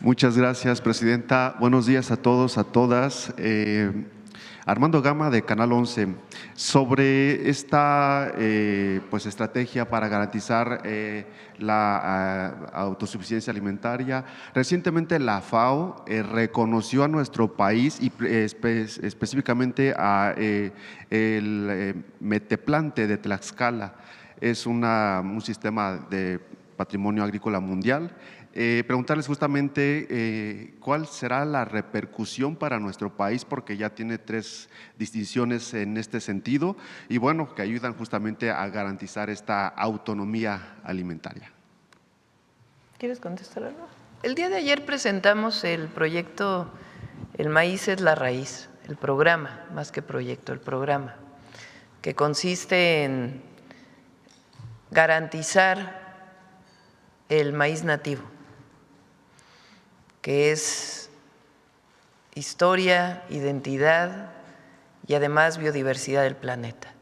Muchas gracias, presidenta. Buenos días a todos, a todas. Armando Gama, de Canal 11. Sobre esta pues estrategia para garantizar la autosuficiencia alimentaria, recientemente la FAO reconoció a nuestro país y específicamente a el Meteplante de Tlaxcala. Es un sistema de patrimonio agrícola mundial. Preguntarles justamente cuál será la repercusión para nuestro país, porque ya tiene 3 distinciones en este sentido y bueno, que ayudan justamente a garantizar esta autonomía alimentaria. ¿Quieres contestar algo? El día de ayer presentamos el proyecto El maíz es la raíz, el programa, más que proyecto, el programa, que consiste en garantizar el maíz nativo, que es historia, identidad y además biodiversidad del planeta.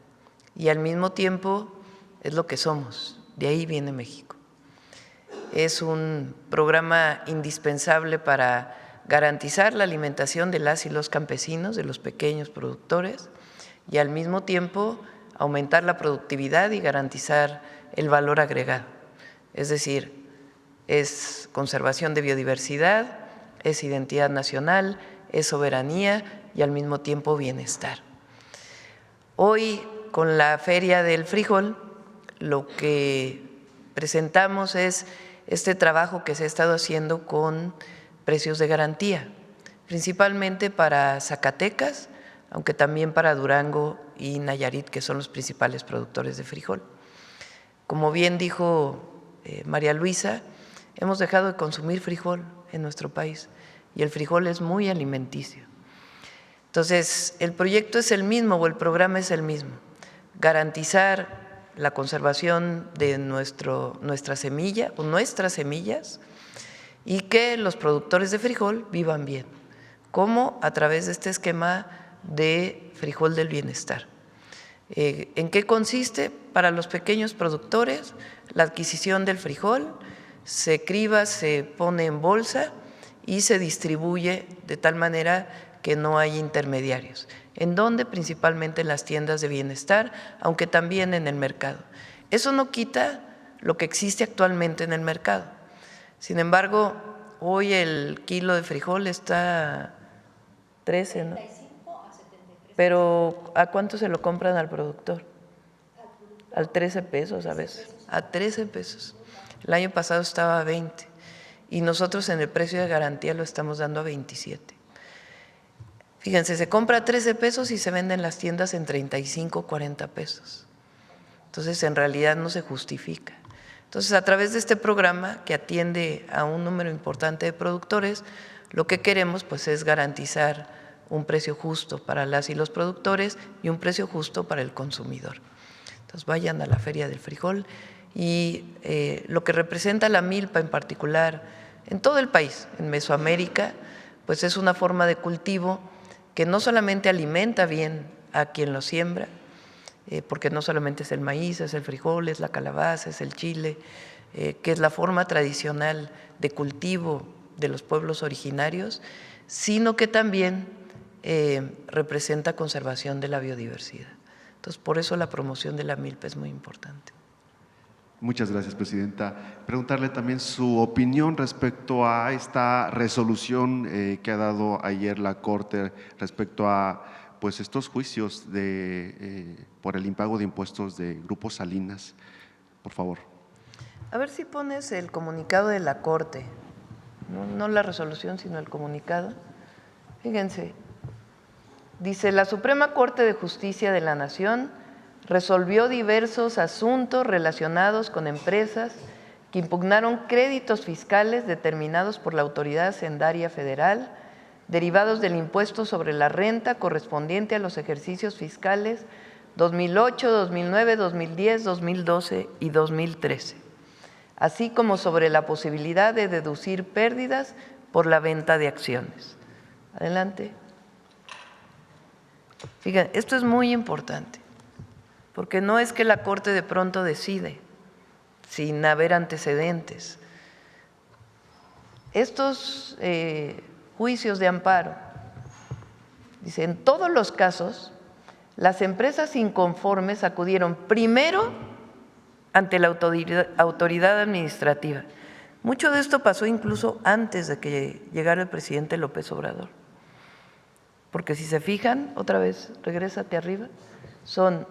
Y al mismo tiempo es lo que somos, de ahí viene México. Es un programa indispensable para garantizar la alimentación de las y los campesinos, de los pequeños productores, y al mismo tiempo aumentar la productividad y garantizar el valor agregado. Es decir, es conservación de biodiversidad, es identidad nacional, es soberanía y al mismo tiempo bienestar. Hoy, con la Feria del Frijol, lo que presentamos es este trabajo que se ha estado haciendo con precios de garantía, principalmente para Zacatecas, aunque también para Durango y Nayarit, que son los principales productores de frijol. Como bien dijo María Luisa, hemos dejado de consumir frijol en nuestro país y el frijol es muy alimenticio. Entonces, el proyecto es el mismo o el programa es el mismo, garantizar la conservación de nuestra semilla o nuestras semillas y que los productores de frijol vivan bien, como a través de este esquema de frijol del bienestar. ¿En qué consiste? Para los pequeños productores, la adquisición del frijol se criba, se pone en bolsa y se distribuye de tal manera que no hay intermediarios. ¿En dónde? Principalmente en las tiendas de bienestar, aunque también en el mercado. Eso no quita lo que existe actualmente en el mercado. Sin embargo, hoy el kilo de frijol está 13, ¿no? 35 a 73. Pero ¿a cuánto se lo compran al productor? Al 13 pesos a veces, a 13 pesos. El año pasado estaba a 20 y nosotros en el precio de garantía lo estamos dando a 27. Fíjense, se compra a 13 pesos y se vende en las tiendas en 35, 40 pesos. Entonces, en realidad no se justifica. Entonces, a través de este programa que atiende a un número importante de productores, lo que queremos pues es garantizar un precio justo para las y los productores y un precio justo para el consumidor. Entonces, vayan a la Feria del Frijol y lo que representa la milpa en particular en todo el país, en Mesoamérica, pues es una forma de cultivo que no solamente alimenta bien a quien lo siembra, porque no solamente es el maíz, es el frijol, es la calabaza, es el chile, que es la forma tradicional de cultivo de los pueblos originarios, sino que también representa conservación de la biodiversidad. Entonces, por eso la promoción de la milpa es muy importante. Muchas gracias, presidenta. Preguntarle también su opinión respecto a esta resolución que ha dado ayer la Corte respecto a pues estos juicios por el impago de impuestos de Grupo Salinas. Por favor. A ver si pones el comunicado de la Corte, no la resolución, sino el comunicado. Fíjense, dice: la Suprema Corte de Justicia de la Nación resolvió diversos asuntos relacionados con empresas que impugnaron créditos fiscales determinados por la Autoridad Hacendaria Federal, derivados del impuesto sobre la renta correspondiente a los ejercicios fiscales 2008, 2009, 2010, 2012 y 2013, así como sobre la posibilidad de deducir pérdidas por la venta de acciones. Adelante. Fíjense, esto es muy importante, porque no es que la Corte de pronto decide sin haber antecedentes. estos juicios de amparo, dice, en todos los casos, las empresas inconformes acudieron primero ante la autoridad administrativa. Mucho de esto pasó incluso antes de que llegara el presidente López Obrador. Porque si se fijan, otra vez, regrésate arriba, son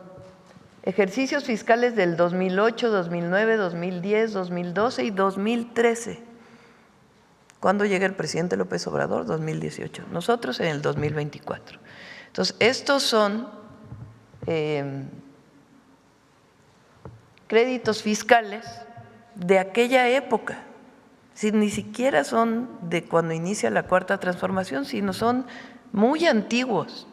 ejercicios fiscales del 2008, 2009, 2010, 2012 y 2013. ¿Cuándo llega el presidente López Obrador? 2018. Nosotros en el 2024. Entonces, estos son créditos fiscales de aquella época. Si ni siquiera son de cuando inicia la Cuarta Transformación, sino son muy antiguos.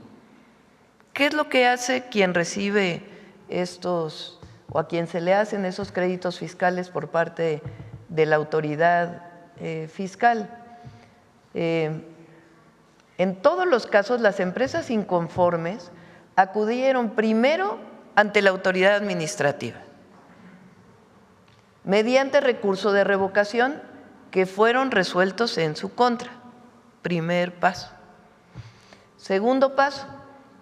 ¿Qué es lo que hace quien recibe estos o a quien se le hacen esos créditos fiscales por parte de la autoridad fiscal? En todos los casos, las empresas inconformes acudieron primero ante la autoridad administrativa mediante recurso de revocación que fueron resueltos en su contra. Primer paso. Segundo paso,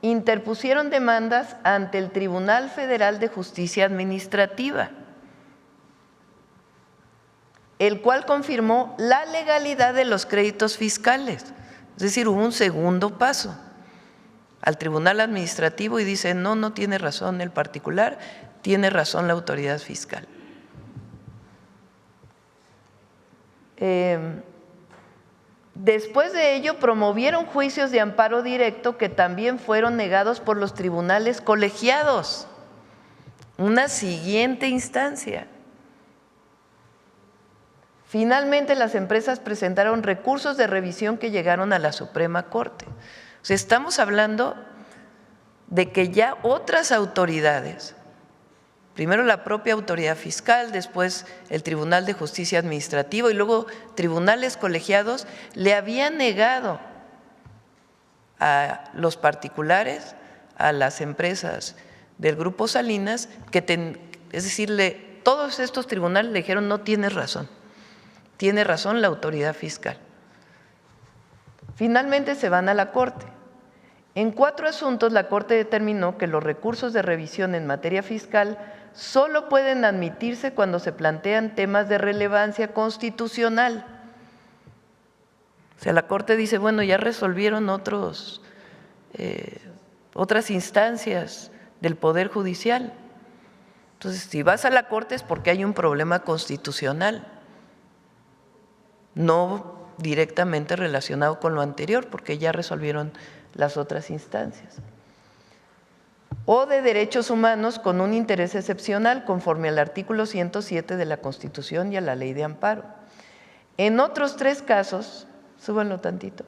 interpusieron demandas ante el Tribunal Federal de Justicia Administrativa, el cual confirmó la legalidad de los créditos fiscales. Es decir, hubo un segundo paso al Tribunal Administrativo y dice, no, no tiene razón el particular, tiene razón la autoridad fiscal. Después de ello, promovieron juicios de amparo directo que también fueron negados por los tribunales colegiados, una siguiente instancia. Finalmente, las empresas presentaron recursos de revisión que llegaron a la Suprema Corte. O sea, estamos hablando de que ya otras autoridades, primero la propia autoridad fiscal, después el Tribunal de Justicia Administrativa y luego tribunales colegiados, le habían negado a los particulares, a las empresas del Grupo Salinas, es decir, todos estos tribunales le dijeron, no tienes razón, tiene razón la autoridad fiscal. Finalmente se van a la Corte. En 4 asuntos, la Corte determinó que los recursos de revisión en materia fiscal solo pueden admitirse cuando se plantean temas de relevancia constitucional. O sea, la Corte dice, bueno, ya resolvieron otras instancias del Poder Judicial. Entonces, si vas a la Corte es porque hay un problema constitucional, no directamente relacionado con lo anterior, porque ya resolvieron las otras instancias. O de derechos humanos con un interés excepcional conforme al artículo 107 de la Constitución y a la Ley de Amparo. En otros 3 casos, súbanlo tantito,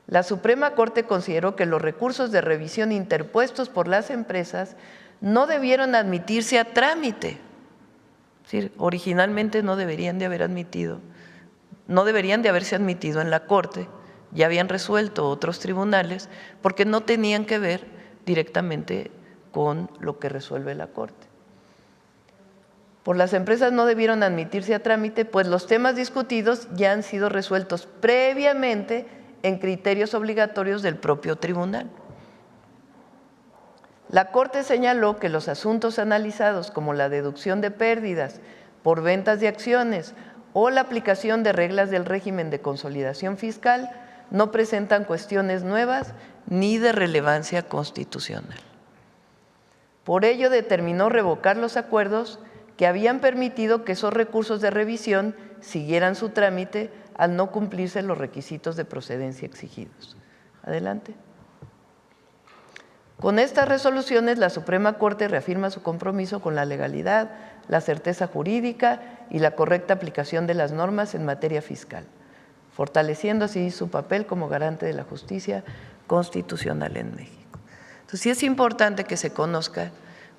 la Suprema Corte consideró que los recursos de revisión interpuestos por las empresas no debieron admitirse a trámite. Es decir, originalmente no deberían de haberse admitido en la Corte, ya habían resuelto otros tribunales, porque no tenían que ver directamente con lo que resuelve la Corte. Por las empresas no debieron admitirse a trámite, pues los temas discutidos ya han sido resueltos previamente en criterios obligatorios del propio tribunal. La Corte señaló que los asuntos analizados, como la deducción de pérdidas por ventas de acciones o la aplicación de reglas del régimen de consolidación fiscal, no presentan cuestiones nuevas ni de relevancia constitucional. Por ello, determinó revocar los acuerdos que habían permitido que esos recursos de revisión siguieran su trámite al no cumplirse los requisitos de procedencia exigidos. Adelante. Con estas resoluciones, la Suprema Corte reafirma su compromiso con la legalidad, la certeza jurídica y la correcta aplicación de las normas en materia fiscal, fortaleciendo así su papel como garante de la justicia constitucional en México. Entonces, sí es importante que se conozca,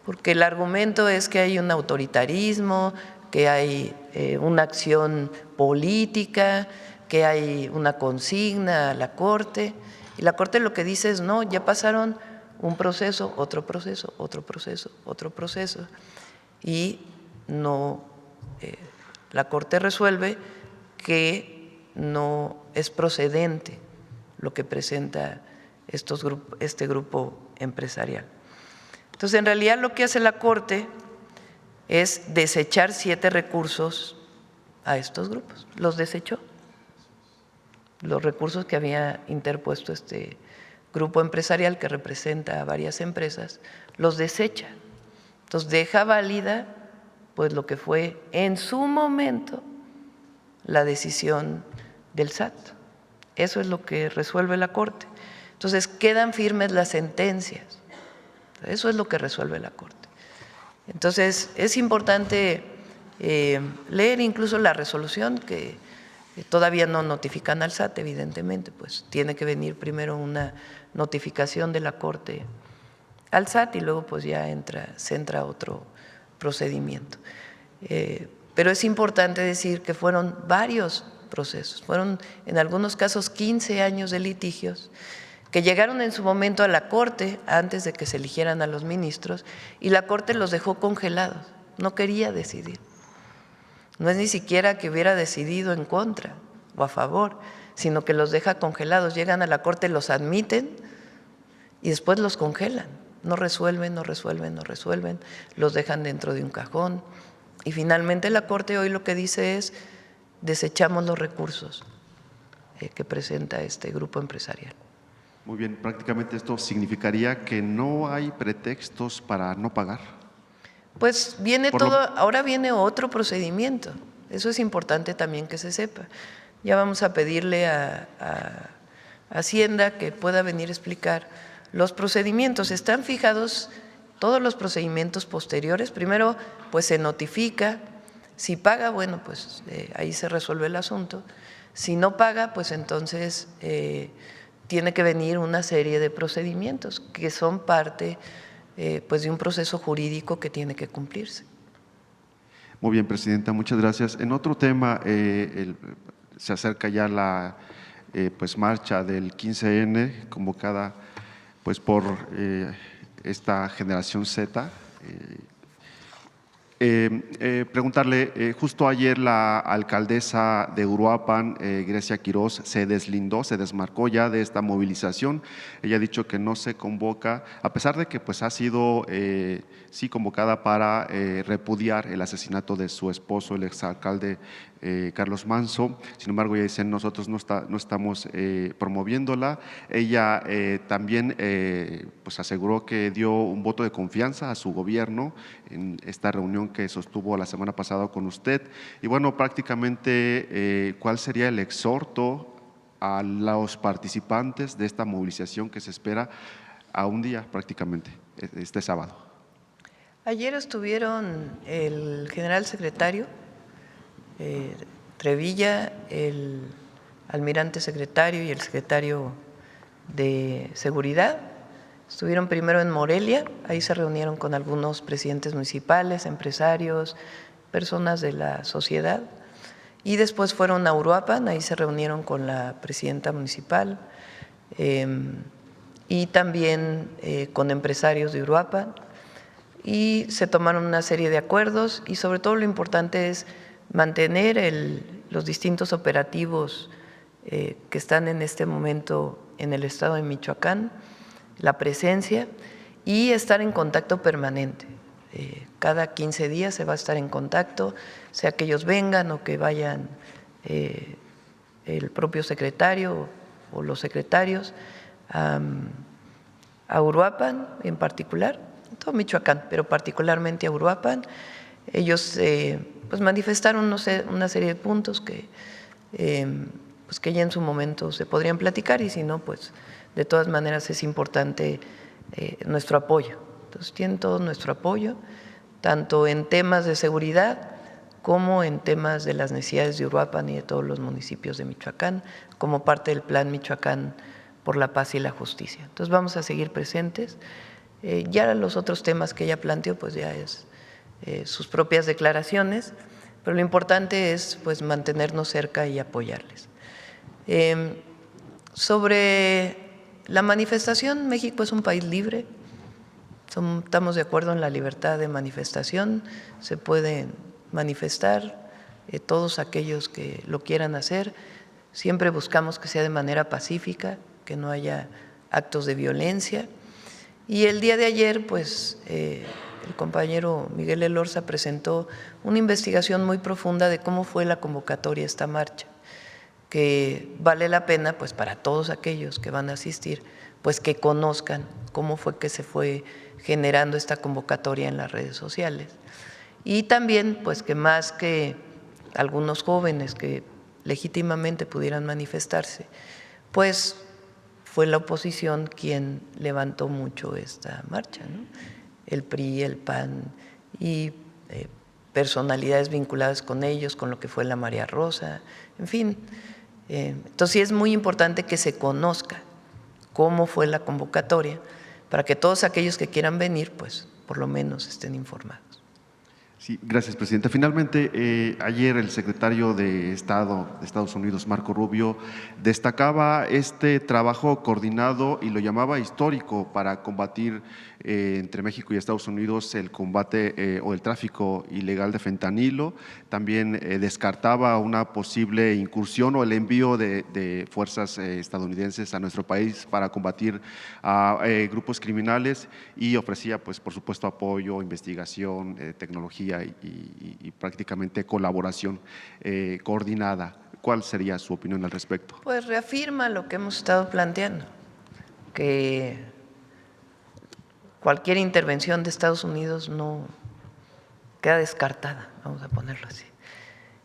porque el argumento es que hay un autoritarismo, que hay una acción política, que hay una consigna a la Corte, y la Corte lo que dice es, no, ya pasaron un proceso, otro proceso, otro proceso, otro proceso, y no, la Corte resuelve que no es procedente lo que presenta este grupo empresarial. Entonces, en realidad lo que hace la Corte es desechar 7 recursos a estos grupos. Los desechó. Los recursos que había interpuesto este grupo empresarial que representa a varias empresas, los desecha. Entonces, deja válida pues lo que fue en su momento la decisión del SAT. Eso es lo que resuelve la Corte. Entonces, quedan firmes las sentencias. Eso es lo que resuelve la Corte. Entonces, es importante leer incluso la resolución que todavía no notifican al SAT, evidentemente, pues tiene que venir primero una notificación de la Corte al SAT y luego pues ya se entra otro procedimiento. Pero es importante decir que fueron varios procesos, fueron en algunos casos 15 años de litigios que llegaron en su momento a la Corte antes de que se eligieran a los ministros y la Corte los dejó congelados, no quería decidir. No es ni siquiera que hubiera decidido en contra o a favor, sino que los deja congelados, llegan a la Corte, los admiten y después los congelan, no resuelven, los dejan dentro de un cajón y finalmente la Corte hoy lo que dice es desechamos los recursos que presenta este grupo empresarial. Muy bien, prácticamente esto significaría que no hay pretextos para no pagar. Pues viene todo, ahora viene otro procedimiento, eso es importante también que se sepa. Ya vamos a pedirle a Hacienda que pueda venir a explicar los procedimientos. Están fijados todos los procedimientos posteriores. Primero, pues se notifica. Si paga, bueno, pues ahí se resuelve el asunto. Si no paga, pues entonces tiene que venir una serie de procedimientos que son parte pues de un proceso jurídico que tiene que cumplirse. Muy bien, Presidenta, muchas gracias. En otro tema, se acerca ya la pues marcha del 15N convocada pues por esta generación Z. Preguntarle, justo ayer la alcaldesa de Uruapan, Grecia Quirós, se deslindó, se desmarcó ya de esta movilización. Ella ha dicho que no se convoca, a pesar de que pues ha sido sí convocada para repudiar el asesinato de su esposo, el exalcalde Carlos Manso. Sin embargo, ella dice, nosotros no estamos promoviéndola. Ella también pues aseguró que dio un voto de confianza a su gobierno en esta reunión que sostuvo la semana pasada con usted. Y bueno, prácticamente, ¿cuál sería el exhorto a los participantes de esta movilización que se espera a un día prácticamente, este sábado? Ayer estuvieron el general secretario Trevilla, el almirante secretario y el secretario de Seguridad. Estuvieron primero en Morelia, ahí se reunieron con algunos presidentes municipales, empresarios, personas de la sociedad, y después fueron a Uruapan, ahí se reunieron con la presidenta municipal y también con empresarios de Uruapan, y se tomaron una serie de acuerdos y sobre todo lo importante es mantener los distintos operativos que están en este momento en el estado de Michoacán, la presencia y estar en contacto permanente. Cada 15 días se va a estar en contacto, sea que ellos vengan o que vayan el propio secretario o los secretarios a Uruapan en particular, todo Michoacán, pero particularmente a Uruapan. Ellos pues manifestaron una serie de puntos que ya en su momento se podrían platicar y si no, pues de todas maneras es importante nuestro apoyo. Entonces tienen todo nuestro apoyo, tanto en temas de seguridad como en temas de las necesidades de Uruapan y de todos los municipios de Michoacán, como parte del Plan Michoacán por la Paz y la Justicia. Entonces vamos a seguir presentes. Ya los otros temas que ella planteó, pues ya es sus propias declaraciones, pero lo importante es pues mantenernos cerca y apoyarles. Sobre la manifestación, México es un país libre, estamos de acuerdo en la libertad de manifestación, se pueden manifestar todos aquellos que lo quieran hacer. Siempre buscamos que sea de manera pacífica, que no haya actos de violencia. Y el día de ayer, pues, el compañero Miguel Elorza presentó una investigación muy profunda de cómo fue la convocatoria a esta marcha, que vale la pena, pues, para todos aquellos que van a asistir, pues, que conozcan cómo fue que se fue generando esta convocatoria en las redes sociales. Y también, pues, que más que algunos jóvenes que legítimamente pudieran manifestarse, pues fue la oposición quien levantó mucho esta marcha, ¿no? El PRI, el PAN y personalidades vinculadas con ellos, con lo que fue la María Rosa, en fin. Entonces sí es muy importante que se conozca cómo fue la convocatoria para que todos aquellos que quieran venir, pues por lo menos estén informados. Sí, gracias, presidenta. Finalmente, ayer el secretario de Estado de Estados Unidos, Marco Rubio, destacaba este trabajo coordinado y lo llamaba histórico para combatir entre México y Estados Unidos el combate o el tráfico ilegal de fentanilo. También descartaba una posible incursión o el envío de fuerzas estadounidenses a nuestro país para combatir a grupos criminales y ofrecía, pues, por supuesto, apoyo, investigación, tecnología y prácticamente colaboración coordinada. ¿Cuál sería su opinión al respecto? Pues reafirma lo que hemos estado planteando, que cualquier intervención de Estados Unidos no queda descartada, vamos a ponerlo así.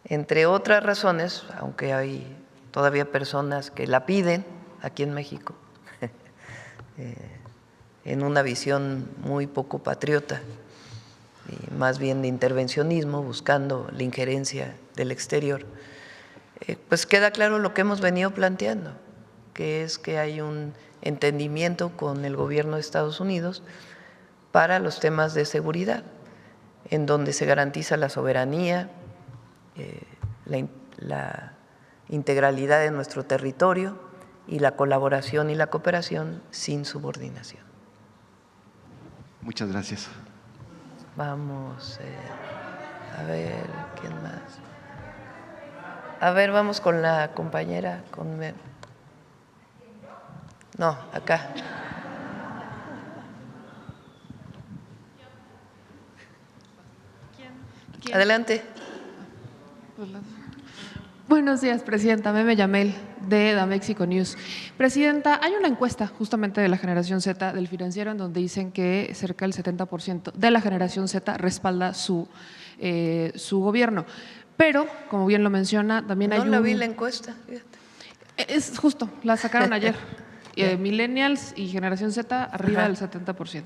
Entre otras razones, aunque hay todavía personas que la piden aquí en México, en una visión muy poco patriota, y más bien de intervencionismo, buscando la injerencia del exterior, pues queda claro lo que hemos venido planteando, que es que hay un entendimiento con el gobierno de Estados Unidos para los temas de seguridad, en donde se garantiza la soberanía, la integralidad de nuestro territorio y la colaboración y la cooperación sin subordinación. Muchas gracias. Vamos, a ver, ¿quién más? A ver, vamos con la compañera, no, acá. ¿Quién? Adelante. Buenos días, presidenta. Meme Yamel, de Da Mexico News. Presidenta, hay una encuesta justamente de la generación Z del Financiero en donde dicen que cerca del 70% de la generación Z respalda su gobierno. Pero, como bien lo menciona, también hay No la vi la encuesta, fíjate. Es justo, la sacaron ayer. Millennials y generación Z arriba del 70%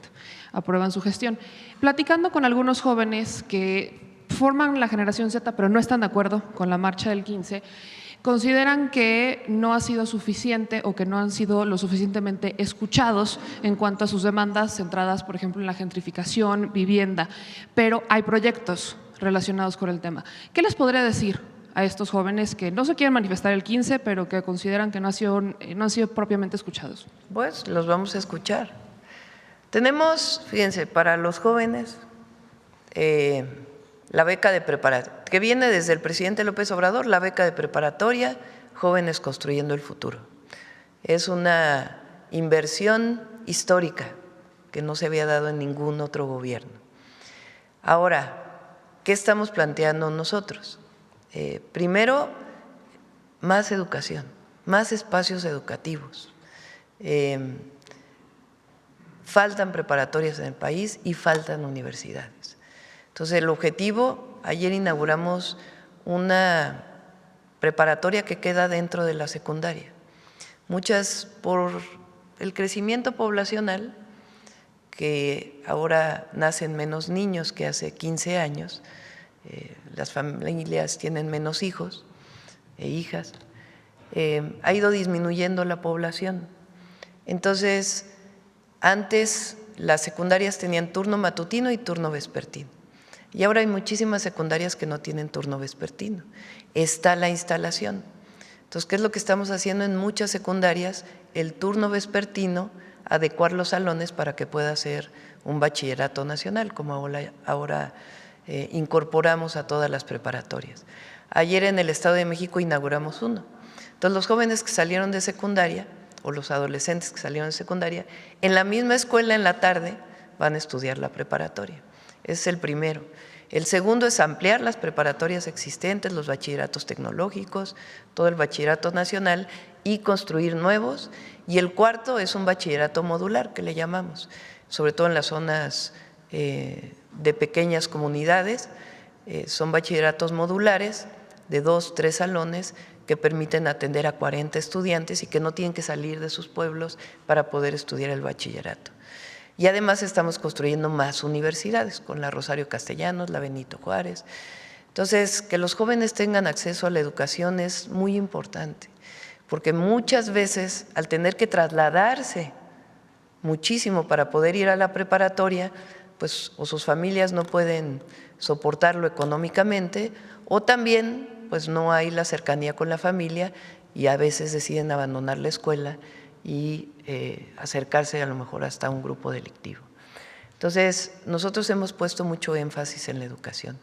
aprueban su gestión. Platicando con algunos jóvenes que forman la generación Z pero no están de acuerdo con la marcha del 15, consideran que no ha sido suficiente o que no han sido lo suficientemente escuchados en cuanto a sus demandas centradas, por ejemplo, en la gentrificación, vivienda, pero hay proyectos relacionados con el tema. ¿Qué les podría decir a estos jóvenes que no se quieren manifestar el 15, pero que consideran que no han sido propiamente escuchados? Pues los vamos a escuchar. Tenemos, fíjense, para los jóvenes, la beca de preparatoria, que viene desde el presidente López Obrador, la beca de preparatoria, Jóvenes Construyendo el Futuro. Es una inversión histórica que no se había dado en ningún otro gobierno. Ahora, ¿qué estamos planteando nosotros? Primero, más educación, más espacios educativos. Faltan preparatorias en el país y faltan universidades. Entonces, el objetivo, ayer inauguramos una preparatoria que queda dentro de la secundaria. Muchas, por el crecimiento poblacional, que ahora nacen menos niños que hace 15 años, las familias tienen menos hijos e hijas, ha ido disminuyendo la población. Entonces, antes las secundarias tenían turno matutino y turno vespertino. Y ahora hay muchísimas secundarias que no tienen turno vespertino. Está la instalación. Entonces, ¿qué es lo que estamos haciendo en muchas secundarias? El turno vespertino, adecuar los salones para que pueda ser un bachillerato nacional, como ahora incorporamos a todas las preparatorias. Ayer en el Estado de México inauguramos uno. Entonces, los jóvenes que salieron de secundaria o los adolescentes que salieron de secundaria, en la misma escuela en la tarde van a estudiar la preparatoria. Ese es el primero. El segundo es ampliar las preparatorias existentes, los bachilleratos tecnológicos, todo el bachillerato nacional y construir nuevos. Y el cuarto es un bachillerato modular, que le llamamos, sobre todo en las zonas de pequeñas comunidades. Son bachilleratos modulares de 2, 3 salones que permiten atender a 40 estudiantes y que no tienen que salir de sus pueblos para poder estudiar el bachillerato. Y además estamos construyendo más universidades, con la Rosario Castellanos, la Benito Juárez. Entonces, que los jóvenes tengan acceso a la educación es muy importante, porque muchas veces al tener que trasladarse muchísimo para poder ir a la preparatoria, pues o sus familias no pueden soportarlo económicamente, o también pues no hay la cercanía con la familia y a veces deciden abandonar la escuela y acercarse a lo mejor hasta un grupo delictivo. Entonces, nosotros hemos puesto mucho énfasis en la educación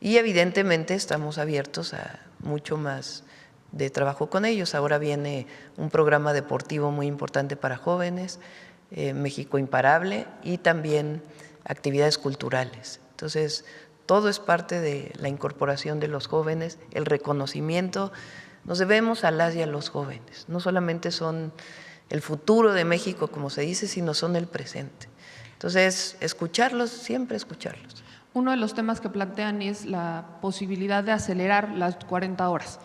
y evidentemente estamos abiertos a mucho más de trabajo con ellos. Ahora viene un programa deportivo muy importante para jóvenes, México Imparable, y también actividades culturales. Entonces, todo es parte de la incorporación de los jóvenes, el reconocimiento. Nos debemos a las y a los jóvenes, no solamente son el futuro de México, como se dice, sino son el presente. Entonces, escucharlos, siempre escucharlos. Uno de los temas que plantean es la posibilidad de acelerar las 40 horas,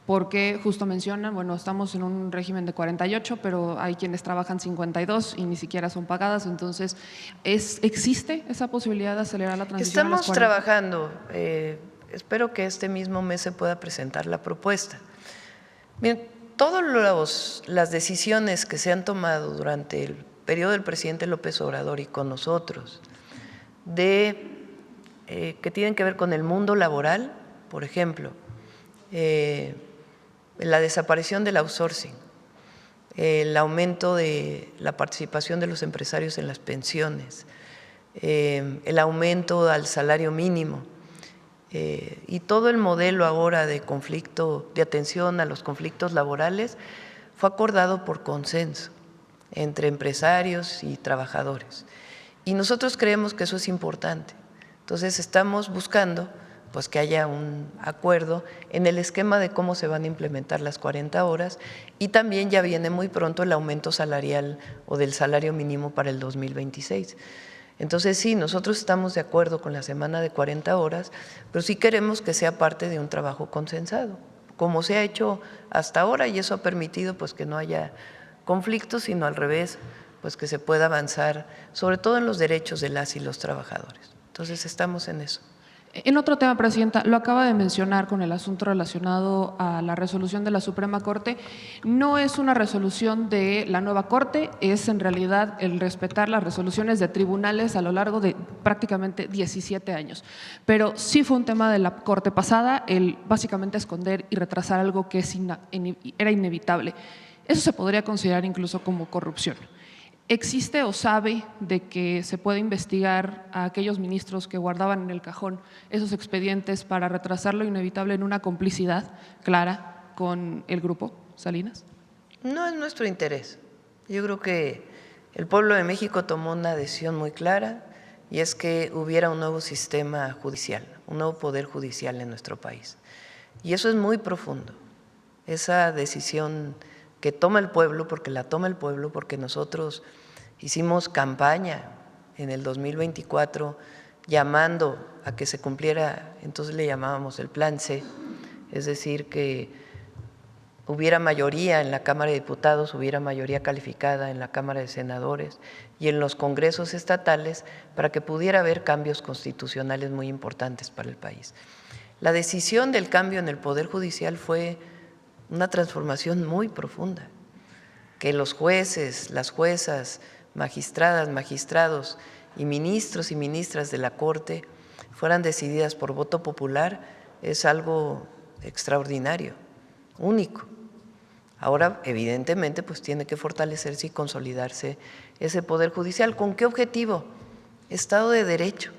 porque justo mencionan, bueno, estamos en un régimen de 48, pero hay quienes trabajan 52 y ni siquiera son pagadas, entonces, ¿existe esa posibilidad de acelerar la transición a las 40? Estamos trabajando, espero que este mismo mes se pueda presentar la propuesta. Bien, todas las decisiones que se han tomado durante el periodo del presidente López Obrador y con nosotros, que tienen que ver con el mundo laboral, por ejemplo, la desaparición del outsourcing, el aumento de la participación de los empresarios en las pensiones, el aumento al salario mínimo, y todo el modelo ahora de conflicto, de atención a los conflictos laborales, fue acordado por consenso entre empresarios y trabajadores. Y nosotros creemos que eso es importante. Entonces, estamos buscando pues, que haya un acuerdo en el esquema de cómo se van a implementar las 40 horas y también ya viene muy pronto el aumento salarial o del salario mínimo para el 2026. Entonces, sí, nosotros estamos de acuerdo con la semana de 40 horas, pero sí queremos que sea parte de un trabajo consensado, como se ha hecho hasta ahora, y eso ha permitido pues, que no haya conflictos, sino al revés, pues que se pueda avanzar, sobre todo en los derechos de las y los trabajadores. Entonces, estamos en eso. En otro tema, Presidenta, lo acaba de mencionar con el asunto relacionado a la resolución de la Suprema Corte. No es una resolución de la nueva Corte, es en realidad el respetar las resoluciones de tribunales a lo largo de prácticamente 17 años. Pero sí fue un tema de la Corte pasada, el básicamente esconder y retrasar algo que era inevitable. Eso se podría considerar incluso como corrupción. ¿Existe o sabe de que se puede investigar a aquellos ministros que guardaban en el cajón esos expedientes para retrasar lo inevitable en una complicidad clara con el grupo Salinas? No es nuestro interés. Yo creo que el pueblo de México tomó una decisión muy clara y es que hubiera un nuevo sistema judicial, un nuevo poder judicial en nuestro país. Y eso es muy profundo. Esa decisión que toma el pueblo, porque la toma el pueblo, porque nosotros hicimos campaña en el 2024 llamando a que se cumpliera, entonces le llamábamos el Plan C, es decir, que hubiera mayoría en la Cámara de Diputados, hubiera mayoría calificada en la Cámara de Senadores y en los congresos estatales para que pudiera haber cambios constitucionales muy importantes para el país. La decisión del cambio en el Poder Judicial fue una transformación muy profunda, que los jueces, las juezas, magistradas, magistrados y ministros y ministras de la Corte fueran decididas por voto popular es algo extraordinario, único. Ahora, evidentemente, pues tiene que fortalecerse y consolidarse ese Poder Judicial. ¿Con qué objetivo? Estado de Derecho,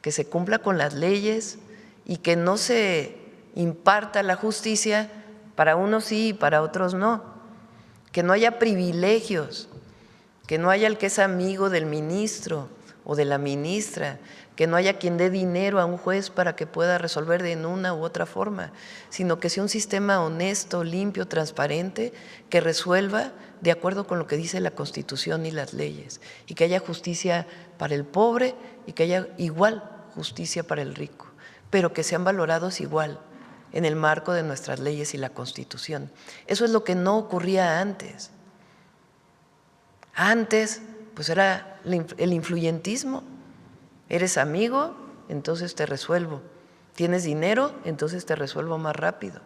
que se cumpla con las leyes y que no se imparta la justicia para unos sí y para otros no. Que no haya privilegios, que no haya el que es amigo del ministro o de la ministra, que no haya quien dé dinero a un juez para que pueda resolver de una u otra forma, sino que sea un sistema honesto, limpio, transparente, que resuelva de acuerdo con lo que dice la Constitución y las leyes, y que haya justicia para el pobre y que haya igual justicia para el rico, pero que sean valorados igual en el marco de nuestras leyes y la Constitución. Eso es lo que no ocurría antes. Antes, pues era el influyentismo. Eres amigo, entonces te resuelvo. Tienes dinero, entonces te resuelvo más rápido.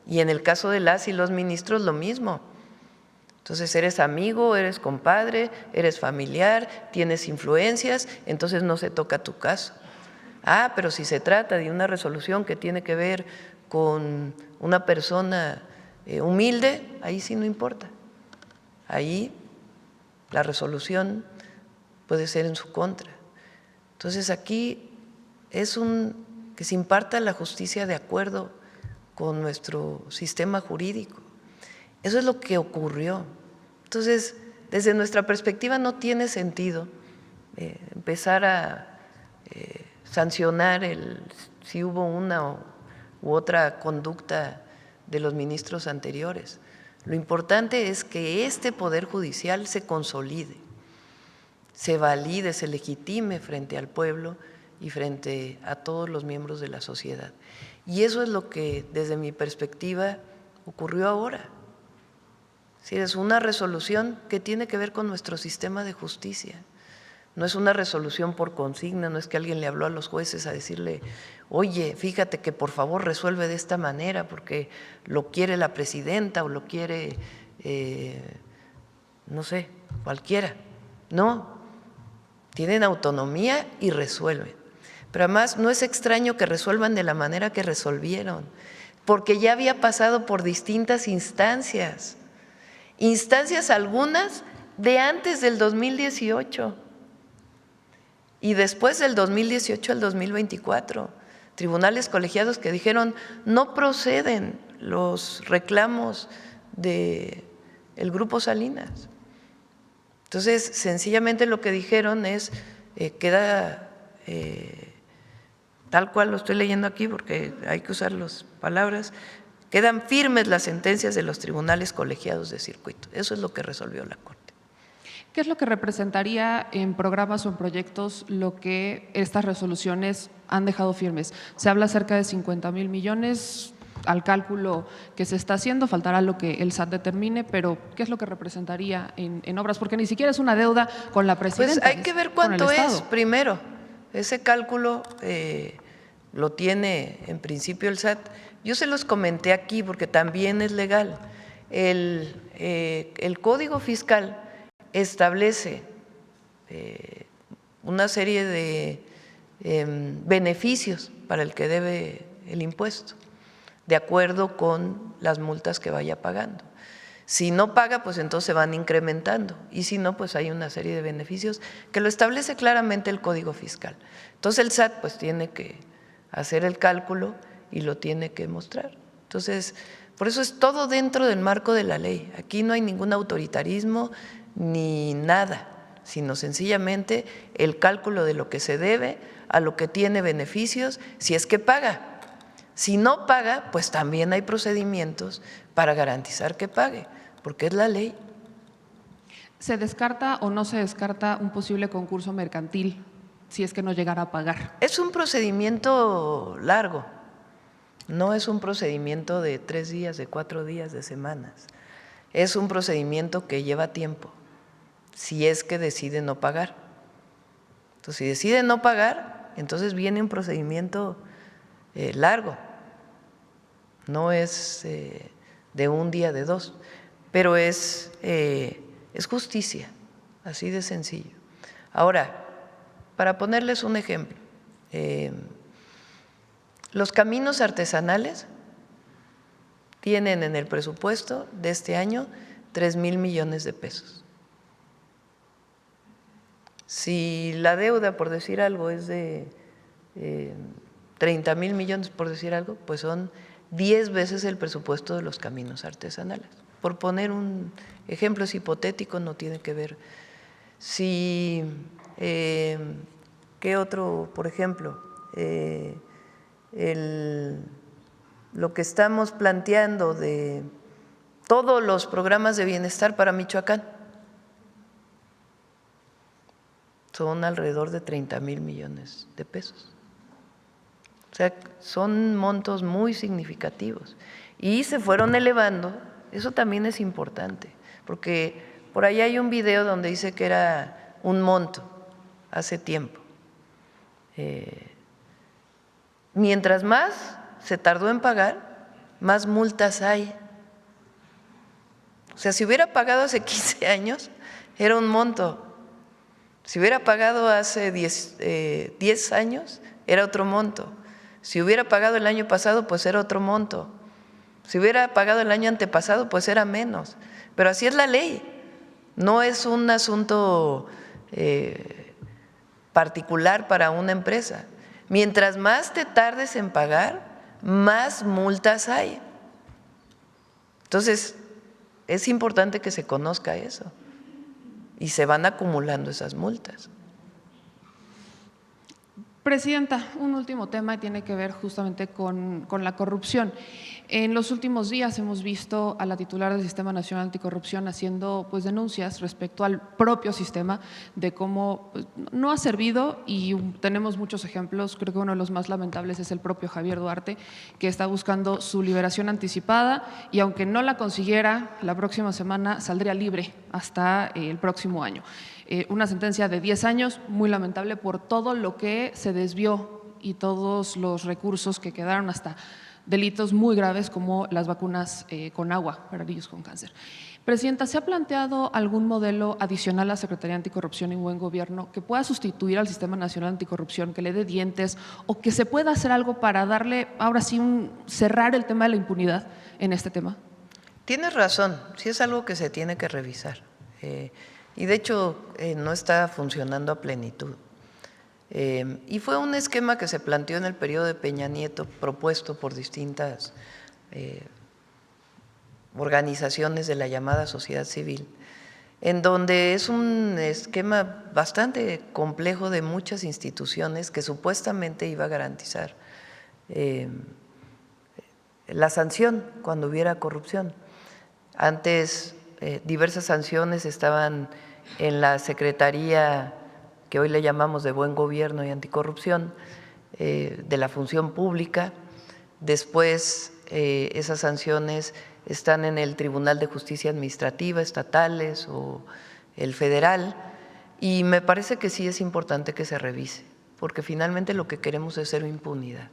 Y en el caso de las y los ministros, lo mismo. Entonces eres amigo, eres compadre, eres familiar, tienes influencias, entonces no se toca tu caso. Ah, pero si se trata de una resolución que tiene que ver con una persona humilde, ahí sí no importa. Ahí la resolución puede ser en su contra. Entonces aquí es que se imparta la justicia de acuerdo con nuestro sistema jurídico. Eso es lo que ocurrió. Entonces, desde nuestra perspectiva no tiene sentido empezar a sancionar si hubo una u otra conducta de los ministros anteriores. Lo importante es que este Poder Judicial se consolide, se valide, se legitime frente al pueblo y frente a todos los miembros de la sociedad. Y eso es lo que, desde mi perspectiva, ocurrió ahora. Es una resolución que tiene que ver con nuestro sistema de justicia. No es una resolución por consigna, no es que alguien le habló a los jueces a decirle, oye, fíjate que por favor resuelve de esta manera porque lo quiere la presidenta o lo quiere, no sé, cualquiera. No, tienen autonomía y resuelven. Pero además no es extraño que resuelvan de la manera que resolvieron, porque ya había pasado por distintas instancias algunas de antes del 2018 y después del 2018 al 2024, tribunales colegiados que dijeron no proceden los reclamos del Grupo Salinas. Entonces, sencillamente lo que dijeron es, queda tal cual lo estoy leyendo aquí porque hay que usar las palabras, quedan firmes las sentencias de los tribunales colegiados de circuito. Eso es lo que resolvió la Corte. ¿Qué es lo que representaría en programas o en proyectos lo que estas resoluciones han dejado firmes? Se habla cerca de 50,000 millones al cálculo que se está haciendo, faltará lo que el SAT determine, pero ¿qué es lo que representaría en obras? Porque ni siquiera es una deuda con la presidenta. Pues hay que ver cuánto es primero. Ese cálculo lo tiene en principio el SAT. Yo se los comenté aquí porque también es legal. El Código Fiscal establece una serie de beneficios para el que debe el impuesto, de acuerdo con las multas que vaya pagando. Si no paga, pues entonces van incrementando, y si no, pues hay una serie de beneficios que lo establece claramente el Código Fiscal. Entonces el SAT pues tiene que hacer el cálculo y lo tiene que mostrar. Entonces, por eso es todo dentro del marco de la ley. Aquí no hay ningún autoritarismo ni nada, sino sencillamente el cálculo de lo que se debe a lo que tiene beneficios, si es que paga. Si no paga, pues también hay procedimientos para garantizar que pague, porque es la ley. ¿Se descarta o no se descarta un posible concurso mercantil si es que no llegara a pagar? Es un procedimiento largo, no es un procedimiento de 3 días, de 4 días, de semanas. Es un procedimiento que lleva tiempo, si es que decide no pagar. Entonces, si decide no pagar, entonces viene un procedimiento largo, no es de un día, de 2, pero es justicia, así de sencillo. Ahora, para ponerles un ejemplo, los caminos artesanales tienen en el presupuesto de este año 3,000 millones de pesos. Si la deuda, por decir algo, es de 30,000 millones, por decir algo, pues son 10 veces el presupuesto de los caminos artesanales. Por poner un ejemplo, es hipotético, no tiene que ver. Si, ¿qué otro? Por ejemplo, lo que estamos planteando de todos los programas de bienestar para Michoacán son alrededor de 30,000 millones de pesos. O sea, son montos muy significativos y se fueron elevando. Eso también es importante, porque por ahí hay un video donde dice que era un monto hace tiempo. Mientras más se tardó en pagar, más multas hay. O sea, si hubiera pagado hace 15 años, era un monto. Si hubiera pagado hace 10 años, era otro monto. Si hubiera pagado el año pasado, pues era otro monto. Si hubiera pagado el año antepasado, pues era menos. Pero así es la ley. No es un asunto particular para una empresa. Mientras más te tardes en pagar, más multas hay. Entonces, es importante que se conozca eso. Y se van acumulando esas multas. Presidenta, un último tema y tiene que ver justamente con la corrupción. En los últimos días hemos visto a la titular del Sistema Nacional Anticorrupción haciendo pues denuncias respecto al propio sistema de cómo pues, no ha servido, y tenemos muchos ejemplos. Creo que uno de los más lamentables es el propio Javier Duarte, que está buscando su liberación anticipada y aunque no la consiguiera, la próxima semana saldría libre hasta el próximo año. Una sentencia de 10 años, muy lamentable por todo lo que se desvió y todos los recursos que quedaron, hasta delitos muy graves como las vacunas con agua para niños con cáncer. Presidenta, ¿se ha planteado algún modelo adicional a la Secretaría Anticorrupción y Buen Gobierno que pueda sustituir al Sistema Nacional Anticorrupción, que le dé dientes o que se pueda hacer algo para darle, ahora sí, cerrar el tema de la impunidad en este tema? Tienes razón, sí es algo que se tiene que revisar. Y de hecho no está funcionando a plenitud. Y fue un esquema que se planteó en el periodo de Peña Nieto, propuesto por distintas organizaciones de la llamada sociedad civil, en donde es un esquema bastante complejo de muchas instituciones que supuestamente iba a garantizar la sanción cuando hubiera corrupción. Antes diversas sanciones estaban en la Secretaría, que hoy le llamamos de Buen Gobierno y Anticorrupción, de la Función Pública. Después esas sanciones están en el Tribunal de Justicia Administrativa, estatales o el federal, y me parece que sí es importante que se revise, porque finalmente lo que queremos es cero impunidad.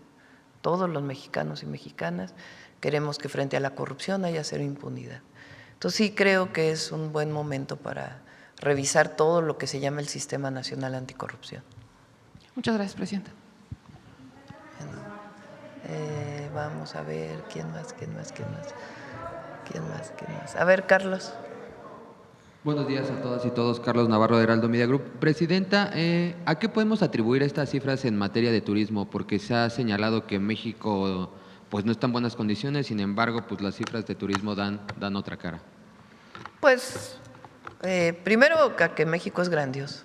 Todos los mexicanos y mexicanas queremos que frente a la corrupción haya cero impunidad. Entonces sí creo que es un buen momento para revisar todo lo que se llama el Sistema Nacional Anticorrupción. Muchas gracias, Presidenta. Vamos a ver, ¿quién más? A ver, Carlos. Buenos días a todas y todos. Carlos Navarro de Heraldo Media Group. Presidenta, ¿a qué podemos atribuir estas cifras en materia de turismo? Porque se ha señalado que México pues no está en buenas condiciones, sin embargo, pues las cifras de turismo dan otra cara. Pues primero, que México es grandioso.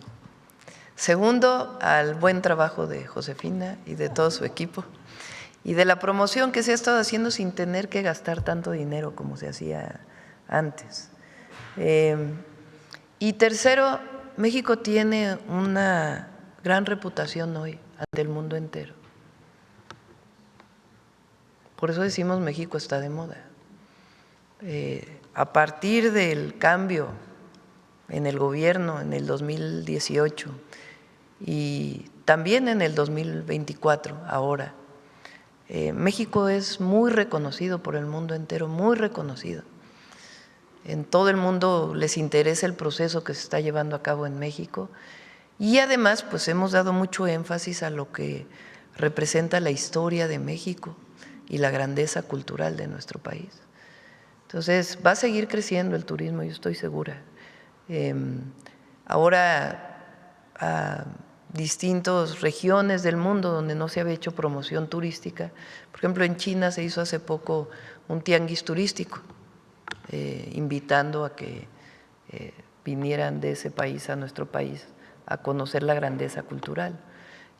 Segundo, al buen trabajo de Josefina y de todo su equipo y de la promoción que se ha estado haciendo sin tener que gastar tanto dinero como se hacía antes. Y tercero, México tiene una gran reputación hoy ante el mundo entero. Por eso decimos México está de moda. A partir del cambio en el gobierno en el 2018 y también en el 2024 ahora, México es muy reconocido por el mundo entero, muy reconocido. En todo el mundo les interesa el proceso que se está llevando a cabo en México y además pues hemos dado mucho énfasis a lo que representa la historia de México y la grandeza cultural de nuestro país. Entonces va a seguir creciendo el turismo, yo estoy segura. Ahora distintas regiones del mundo donde no se había hecho promoción turística. Por ejemplo, en China se hizo hace poco un tianguis turístico, invitando a que vinieran de ese país a nuestro país a conocer la grandeza cultural.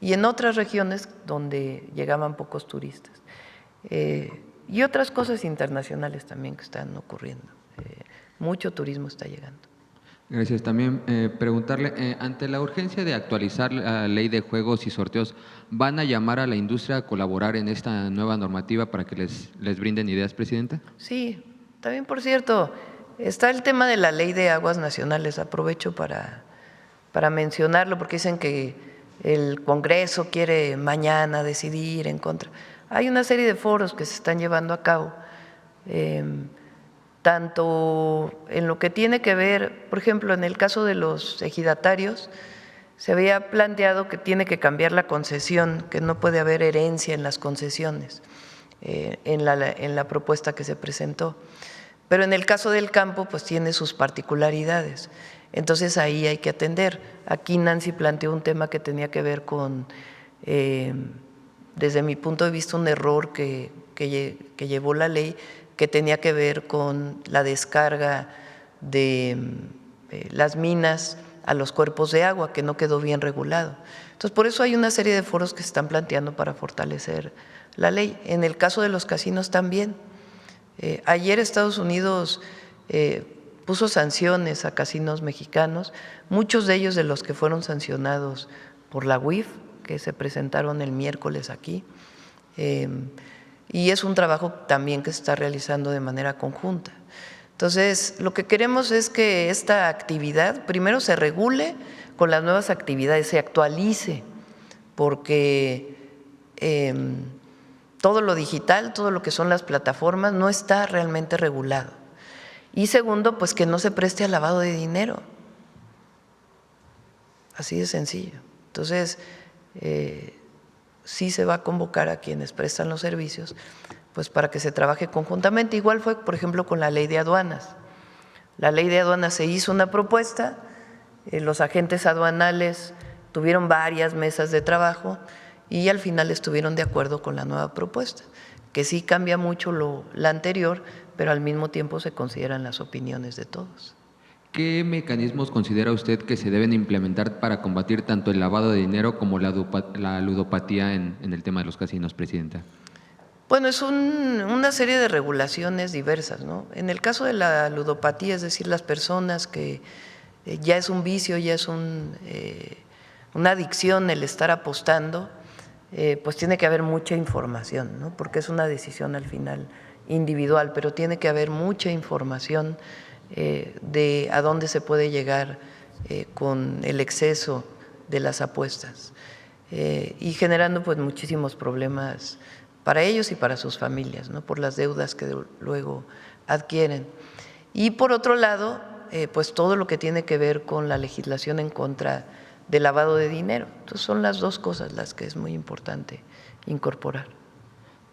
Y en otras regiones donde llegaban pocos turistas. Y otras cosas internacionales también que están ocurriendo. Mucho turismo está llegando. Gracias. También preguntarle, ante la urgencia de actualizar la ley de juegos y sorteos, ¿van a llamar a la industria a colaborar en esta nueva normativa para que les brinden ideas, Presidenta? Sí, también por cierto, está el tema de la ley de aguas nacionales. Aprovecho para mencionarlo porque dicen que el Congreso quiere mañana decidir en contra. Hay una serie de foros que se están llevando a cabo, tanto en lo que tiene que ver, por ejemplo, en el caso de los ejidatarios, se había planteado que tiene que cambiar la concesión, que no puede haber herencia en las concesiones, en la propuesta que se presentó. Pero en el caso del campo, pues tiene sus particularidades. Entonces ahí hay que atender. Aquí Nancy planteó un tema que tenía que ver con, desde mi punto de vista, un error que llevó la ley, que tenía que ver con la descarga de las minas a los cuerpos de agua, que no quedó bien regulado. Entonces, por eso hay una serie de foros que se están planteando para fortalecer la ley. En el caso de los casinos también. Ayer Estados Unidos puso sanciones a casinos mexicanos, muchos de ellos de los que fueron sancionados por la UIF, que se presentaron el miércoles aquí. Y es un trabajo también que se está realizando de manera conjunta. Entonces, lo que queremos es que esta actividad primero se regule con las nuevas actividades, se actualice, porque todo lo digital, todo lo que son las plataformas no está realmente regulado. Y segundo, pues que no se preste al lavado de dinero. Así de sencillo. Entonces, sí se va a convocar a quienes prestan los servicios, pues para que se trabaje conjuntamente. Igual fue, por ejemplo, con la ley de aduanas. La ley de aduanas se hizo una propuesta, los agentes aduanales tuvieron varias mesas de trabajo y al final estuvieron de acuerdo con la nueva propuesta, que sí cambia mucho la anterior, pero al mismo tiempo se consideran las opiniones de todos. ¿Qué mecanismos considera usted que se deben implementar para combatir tanto el lavado de dinero como la ludopatía en el tema de los casinos, Presidenta? Bueno, es una serie de regulaciones diversas, ¿no? En el caso de la ludopatía, es decir, las personas que ya es un vicio, ya es una adicción el estar apostando, pues tiene que haber mucha información, ¿no? Porque es una decisión al final individual, pero tiene que haber mucha información de a dónde se puede llegar con el exceso de las apuestas y generando pues muchísimos problemas para ellos y para sus familias, ¿no? Por las deudas que luego adquieren. Y por otro lado, pues todo lo que tiene que ver con la legislación en contra del lavado de dinero. Entonces son las dos cosas las que es muy importante incorporar.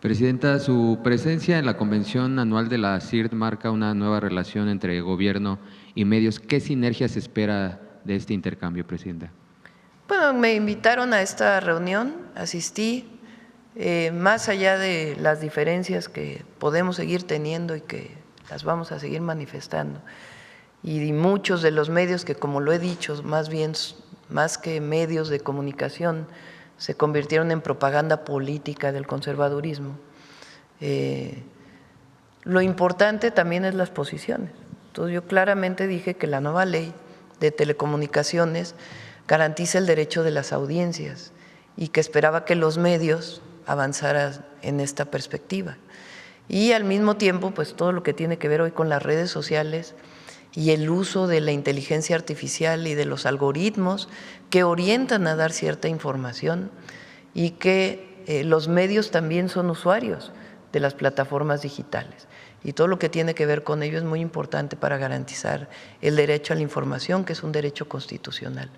Presidenta, su presencia en la convención anual de la CIRT marca una nueva relación entre gobierno y medios. ¿Qué sinergia se espera de este intercambio, Presidenta? Bueno, me invitaron a esta reunión, asistí, más allá de las diferencias que podemos seguir teniendo y que las vamos a seguir manifestando, y muchos de los medios que, como lo he dicho, más que medios de comunicación, se convirtieron en propaganda política del conservadurismo. Lo importante también es las posiciones. Entonces yo claramente dije que la nueva ley de telecomunicaciones garantiza el derecho de las audiencias y que esperaba que los medios avanzaran en esta perspectiva. Y al mismo tiempo, pues todo lo que tiene que ver hoy con las redes sociales y el uso de la inteligencia artificial y de los algoritmos que orientan a dar cierta información y que los medios también son usuarios de las plataformas digitales. Y todo lo que tiene que ver con ello es muy importante para garantizar el derecho a la información, que es un derecho constitucional.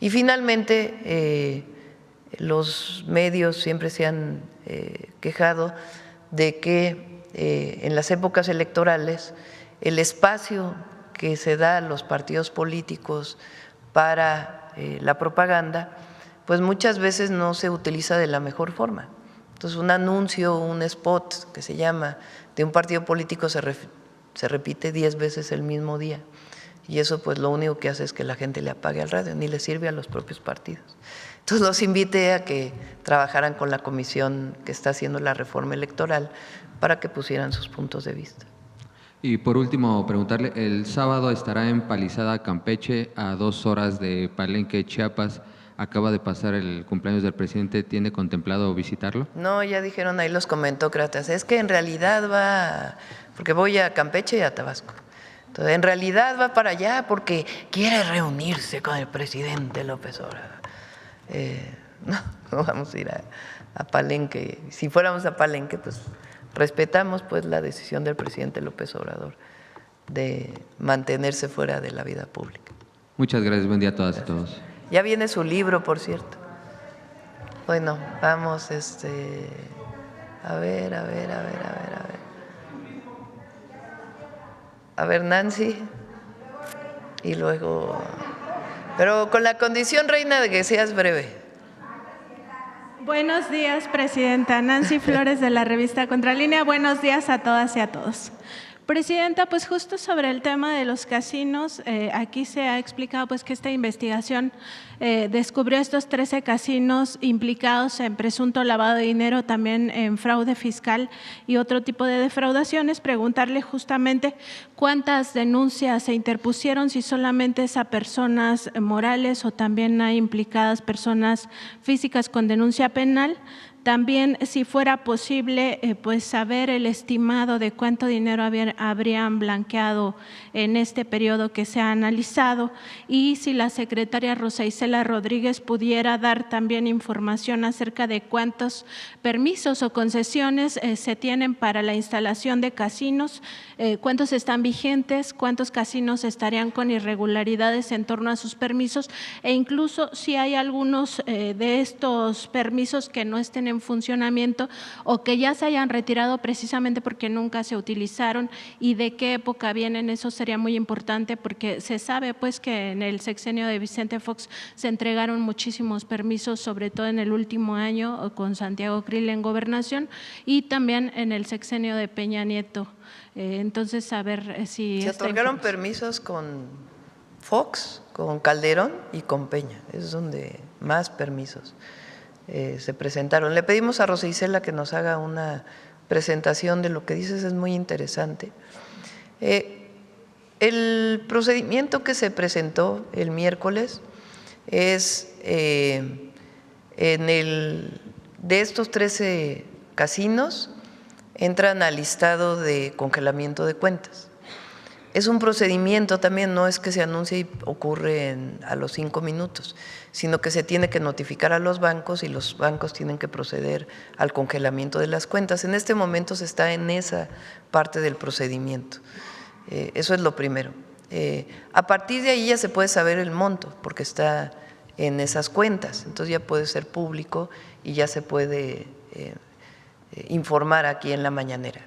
Y finalmente, los medios siempre se han quejado de que en las épocas electorales el espacio que se da a los partidos políticos para la propaganda pues muchas veces no se utiliza de la mejor forma. Entonces, un anuncio, un spot que se llama de un partido político se repite 10 veces el mismo día. Y eso pues lo único que hace es que la gente le apague al radio, ni le sirve a los propios partidos. Entonces los invité a que trabajaran con la comisión que está haciendo la reforma electoral para que pusieran sus puntos de vista. Y por último, preguntarle, el sábado estará en Palizada, Campeche, a 2 horas de Palenque, Chiapas. Acaba de pasar el cumpleaños del presidente, ¿tiene contemplado visitarlo? No, ya dijeron ahí los comentócratas, es que en realidad va, porque voy a Campeche y a Tabasco. Entonces, en realidad va para allá porque quiere reunirse con el presidente López Obrador. No vamos a ir a Palenque. Si fuéramos a Palenque, pues respetamos pues la decisión del presidente López Obrador de mantenerse fuera de la vida pública. Muchas gracias, buen día a todas y todos. Ya viene su libro, por cierto. Bueno, vamos, a ver. A ver, Nancy. Y luego, pero con la condición, reina, de que seas breve. Buenos días, presidenta. Nancy Flores, de la revista Contralínea. Buenos días a todas y a todos. Presidenta, pues justo sobre el tema de los casinos, aquí se ha explicado pues que esta investigación descubrió estos 13 casinos implicados en presunto lavado de dinero, también en fraude fiscal y otro tipo de defraudaciones. Preguntarle justamente cuántas denuncias se interpusieron, si solamente es a personas morales o también hay implicadas personas físicas con denuncia penal. También, si fuera posible, pues saber el estimado de cuánto dinero habrían blanqueado en este periodo que se ha analizado, y si la secretaria Rosa Isela Rodríguez pudiera dar también información acerca de cuántos permisos o concesiones se tienen para la instalación de casinos, cuántos están vigentes, cuántos casinos estarían con irregularidades en torno a sus permisos, e incluso si hay algunos de estos permisos que no estén en funcionamiento o que ya se hayan retirado precisamente porque nunca se utilizaron, y de qué época vienen. Eso sería muy importante porque se sabe pues que en el sexenio de Vicente Fox se entregaron muchísimos permisos, sobre todo en el último año con Santiago Krill en gobernación, y también en el sexenio de Peña Nieto. Entonces, a ver si… Se otorgaron permisos con Fox, con Calderón y con Peña. Es donde más permisos se presentaron. Le pedimos a Rosa Isela que nos haga una presentación de lo que dices, es muy interesante. El procedimiento que se presentó el miércoles es de estos 13 casinos entran al listado de congelamiento de cuentas. Es un procedimiento también, no es que se anuncie y ocurre a los 5 minutos, sino que se tiene que notificar a los bancos y los bancos tienen que proceder al congelamiento de las cuentas. En este momento se está en esa parte del procedimiento. Eso es lo primero. A partir de ahí ya se puede saber el monto, porque está en esas cuentas, entonces ya puede ser público y ya se puede informar aquí en la mañanera.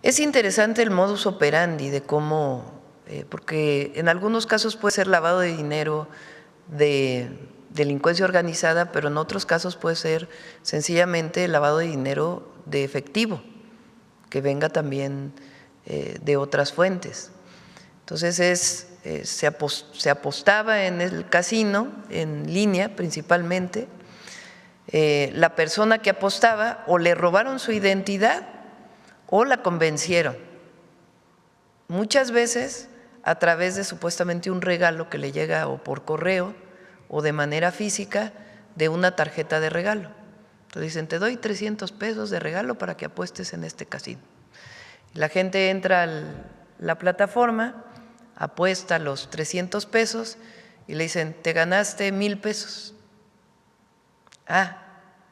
Es interesante el modus operandi de cómo, porque en algunos casos puede ser lavado de dinero de delincuencia organizada, pero en otros casos puede ser sencillamente lavado de dinero de efectivo, que venga también de otras fuentes. Entonces se apostaba en el casino, en línea principalmente. La persona que apostaba o le robaron su identidad o la convencieron, muchas veces a través de supuestamente un regalo que le llega o por correo o de manera física de una tarjeta de regalo. Entonces dicen, te doy 300 pesos de regalo para que apuestes en este casino. La gente entra a la plataforma, apuesta los 300 pesos y le dicen, te ganaste 1,000 pesos.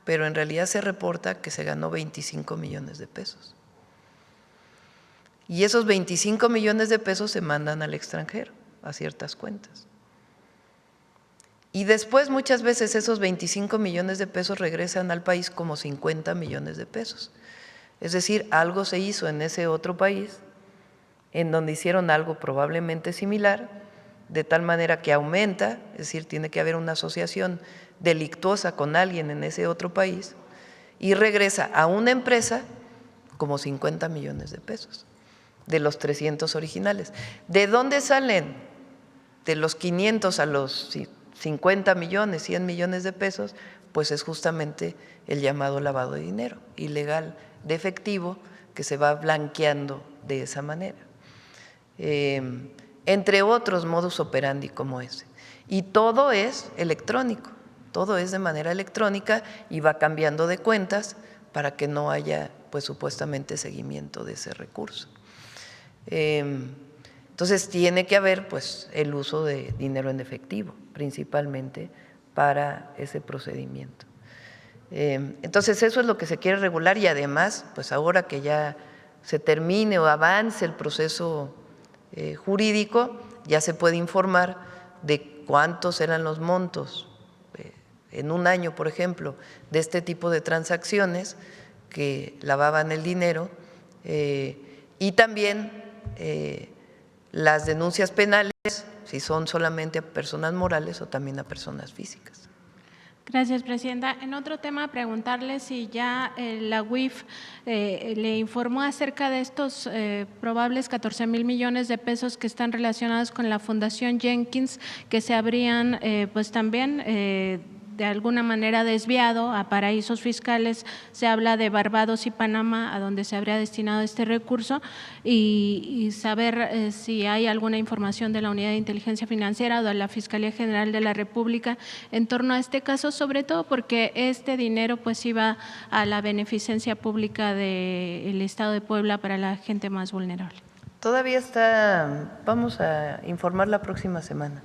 Pero en realidad se reporta que se ganó 25 millones de pesos. Y esos 25 millones de pesos se mandan al extranjero, a ciertas cuentas. Y después muchas veces esos 25 millones de pesos regresan al país como 50 millones de pesos. Es decir, algo se hizo en ese otro país, en donde hicieron algo probablemente similar, de tal manera que aumenta, es decir, tiene que haber una asociación delictuosa con alguien en ese otro país, y regresa a una empresa como 50 millones de pesos, de los 300 originales. ¿De dónde salen? De los 500 a los 50 millones, 100 millones de pesos, pues es justamente el llamado lavado de dinero ilegal de efectivo que se va blanqueando de esa manera. Entre otros modus operandi como ese. Y todo es electrónico, todo es de manera electrónica y va cambiando de cuentas para que no haya, pues supuestamente, seguimiento de ese recurso. Entonces tiene que haber pues el uso de dinero en efectivo, principalmente para ese procedimiento. Entonces eso es lo que se quiere regular y además, pues ahora que ya se termine o avance el proceso jurídico, ya se puede informar de cuántos eran los montos en un año, por ejemplo, de este tipo de transacciones que lavaban el dinero y también las denuncias penales, si son solamente a personas morales o también a personas físicas. Gracias, Presidenta. En otro tema, preguntarle si ya la UIF le informó acerca de estos probables 14,000 millones de pesos que están relacionados con la Fundación Jenkins, que se habrían pues también de alguna manera desviado a paraísos fiscales. Se habla de Barbados y Panamá, a donde se habría destinado este recurso, y saber si hay alguna información de la Unidad de Inteligencia Financiera o de la Fiscalía General de la República en torno a este caso, sobre todo porque este dinero pues iba a la beneficencia pública del Estado de Puebla para la gente más vulnerable. Todavía está, vamos a informar la próxima semana.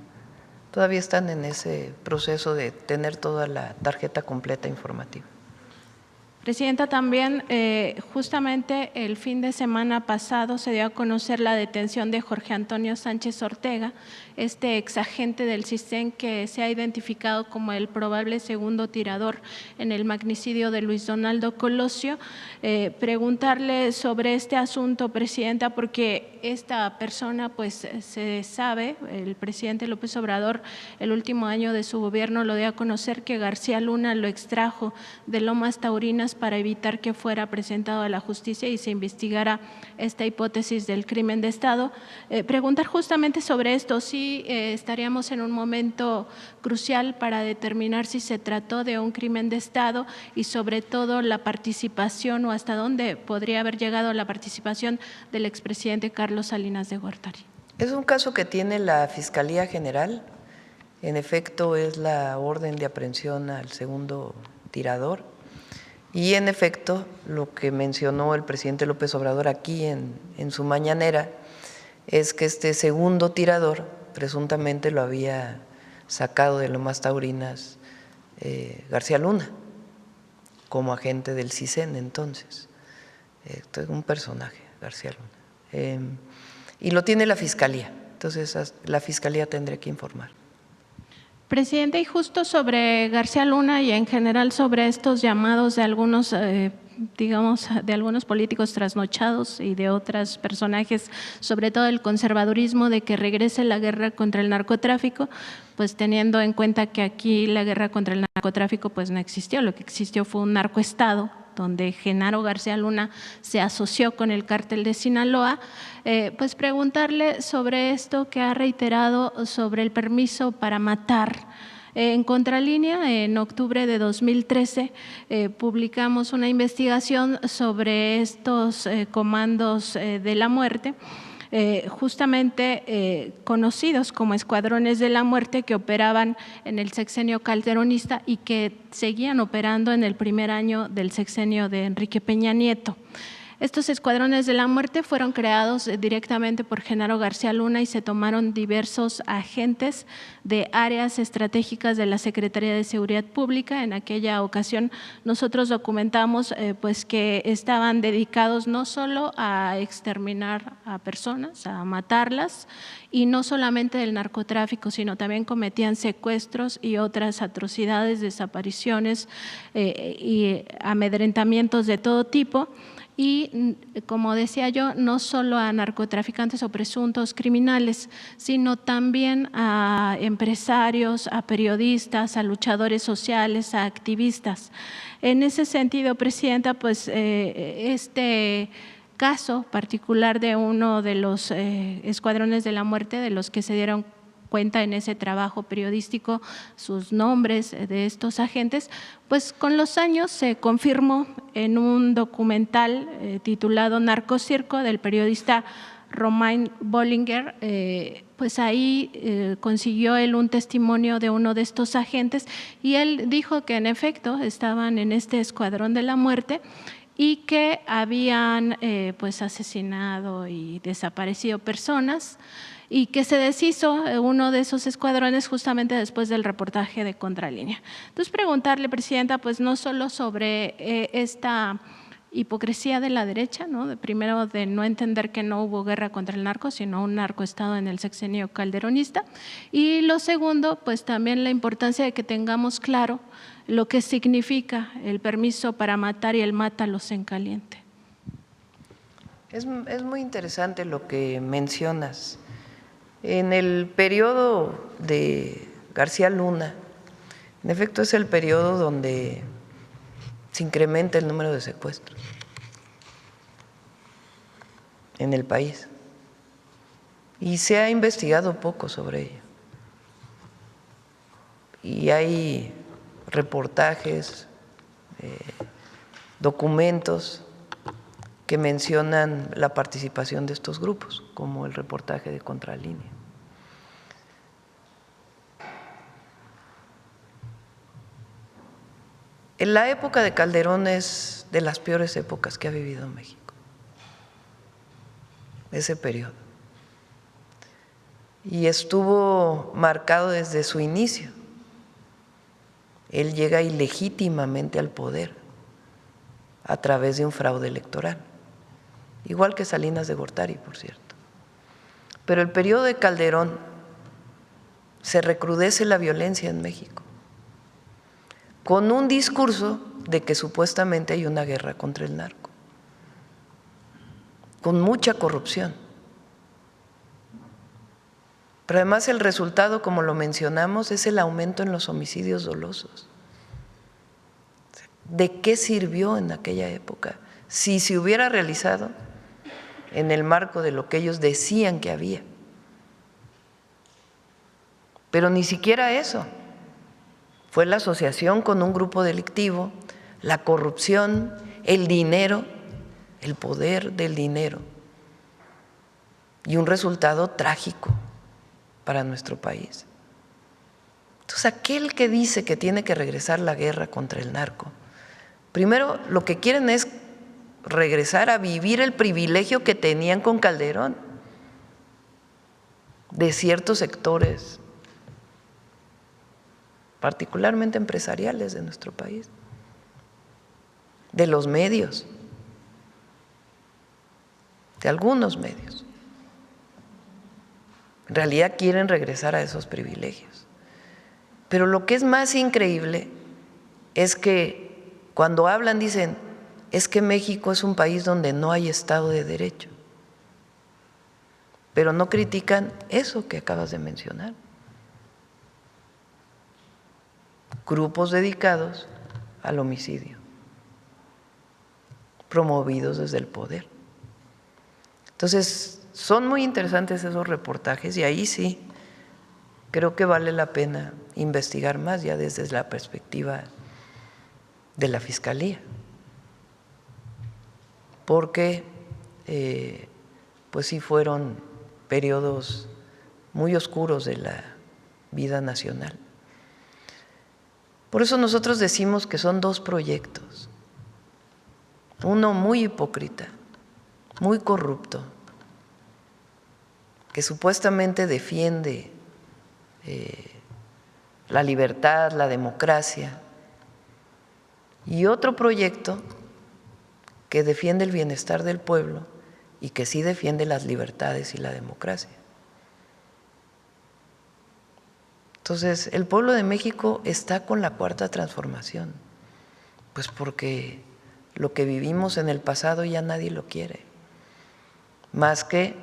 Todavía están en ese proceso de tener toda la tarjeta completa informativa. Presidenta, también justamente el fin de semana pasado se dio a conocer la detención de Jorge Antonio Sánchez Ortega, este exagente del CISEN que se ha identificado como el probable segundo tirador en el magnicidio de Luis Donaldo Colosio. Preguntarle sobre este asunto, Presidenta, porque esta persona, pues se sabe, el presidente López Obrador el último año de su gobierno lo dio a conocer que García Luna lo extrajo de Lomas Taurinas para evitar que fuera presentado a la justicia y se investigara esta hipótesis del crimen de Estado. Preguntar justamente sobre esto, si estaríamos en un momento crucial para determinar si se trató de un crimen de Estado y sobre todo la participación o hasta dónde podría haber llegado la participación del expresidente Carlos Salinas de Gortari. Es un caso que tiene la Fiscalía General. En efecto, es la orden de aprehensión al segundo tirador. Y en efecto, lo que mencionó el presidente López Obrador aquí en su mañanera es que este segundo tirador presuntamente lo había sacado de Lomas Taurinas García Luna, como agente del CISEN entonces. Esto es un personaje, García Luna. Y lo tiene la Fiscalía, entonces la Fiscalía tendrá que informar. Presidente, y justo sobre García Luna y en general sobre estos llamados de algunos, digamos, de algunos políticos trasnochados y de otros personajes, sobre todo el conservadurismo, de que regrese la guerra contra el narcotráfico, pues teniendo en cuenta que aquí la guerra contra el narcotráfico pues no existió, lo que existió fue un narcoestado, donde Genaro García Luna se asoció con el cártel de Sinaloa, pues preguntarle sobre esto que ha reiterado sobre el permiso para matar. En Contralínea, en octubre de 2013, publicamos una investigación sobre estos comandos de la muerte, justamente conocidos como escuadrones de la muerte, que operaban en el sexenio calderonista y que seguían operando en el primer año del sexenio de Enrique Peña Nieto. Estos escuadrones de la muerte fueron creados directamente por Genaro García Luna y se tomaron diversos agentes de áreas estratégicas de la Secretaría de Seguridad Pública. En aquella ocasión nosotros documentamos pues que estaban dedicados no solo a exterminar a personas, a matarlas, y no solamente del narcotráfico, sino también cometían secuestros y otras atrocidades, desapariciones y amedrentamientos de todo tipo. y, como decía yo, no solo a narcotraficantes o presuntos criminales, sino también a empresarios, a periodistas, a luchadores sociales, a activistas. En ese sentido, Presidenta, pues este caso particular de uno de los escuadrones de la muerte, de los que se dieron cuenta en ese trabajo periodístico sus nombres de estos agentes, pues con los años se confirmó en un documental titulado Narcocirco del periodista Romain Bollinger. Pues ahí consiguió él un testimonio de uno de estos agentes y él dijo que en efecto estaban en este escuadrón de la muerte y que habían pues asesinado y desaparecido personas, y que se deshizo uno de esos escuadrones justamente después del reportaje de Contralínea. Entonces, preguntarle, Presidenta, pues no solo sobre esta hipocresía de la derecha, ¿no? Primero, de no entender que no hubo guerra contra el narco, sino un narcoestado en el sexenio calderonista, y lo segundo, pues también la importancia de que tengamos claro lo que significa el permiso para matar y el mátalos en caliente. Es muy interesante lo que mencionas. En el periodo de García Luna, en efecto es el periodo donde se incrementa el número de secuestros en el país y se ha investigado poco sobre ello. Y hay reportajes, documentos que mencionan la participación de estos grupos, como el reportaje de Contralínea. En la época de Calderón es de las peores épocas que ha vivido México, ese periodo. Y estuvo marcado desde su inicio. Él llega ilegítimamente al poder a través de un fraude electoral, igual que Salinas de Gortari, por cierto. Pero el periodo de Calderón se recrudece la violencia en México, con un discurso de que supuestamente hay una guerra contra el narco, con mucha corrupción. Pero además el resultado, como lo mencionamos, es el aumento en los homicidios dolosos. ¿De qué sirvió en aquella época? Si se hubiera realizado en el marco de lo que ellos decían que había. Pero ni siquiera eso. Fue la asociación con un grupo delictivo, la corrupción, el dinero, el poder del dinero, y un resultado trágico para nuestro país. Entonces, aquel que dice que tiene que regresar la guerra contra el narco, primero lo que quieren es regresar a vivir el privilegio que tenían con Calderón de ciertos sectores, particularmente empresariales de nuestro país, de los medios, de algunos medios. En realidad quieren regresar a esos privilegios. Pero lo que es más increíble es que cuando hablan dicen, es que México es un país donde no hay Estado de Derecho, pero no critican eso que acabas de mencionar. Grupos dedicados al homicidio, promovidos desde el poder. Entonces, son muy interesantes esos reportajes y ahí sí creo que vale la pena investigar más ya desde la perspectiva de la Fiscalía, porque pues sí fueron periodos muy oscuros de la vida nacional. Por eso nosotros decimos que son dos proyectos, uno muy hipócrita, muy corrupto, que supuestamente defiende la libertad, la democracia, y otro proyecto que defiende el bienestar del pueblo y que sí defiende las libertades y la democracia. Entonces, el pueblo de México está con la Cuarta Transformación, pues porque lo que vivimos en el pasado ya nadie lo quiere, más que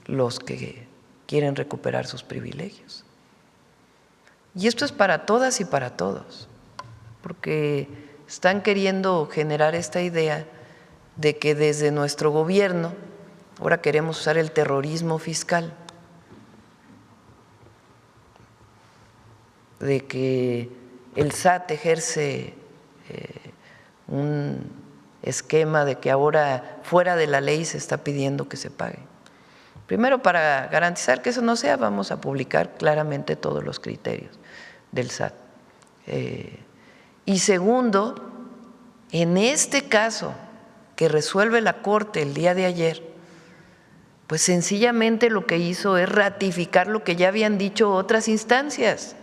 los que quieren recuperar sus privilegios. Y esto es para todas y para todos, porque están queriendo generar esta idea de que desde nuestro gobierno ahora queremos usar el terrorismo fiscal, de que el SAT ejerce un esquema de que ahora fuera de la ley se está pidiendo que se pague. Primero, para garantizar que eso no sea, vamos a publicar claramente todos los criterios del SAT. Y segundo, en este caso que resuelve la Corte el día de ayer, pues sencillamente lo que hizo es ratificar lo que ya habían dicho otras instancias.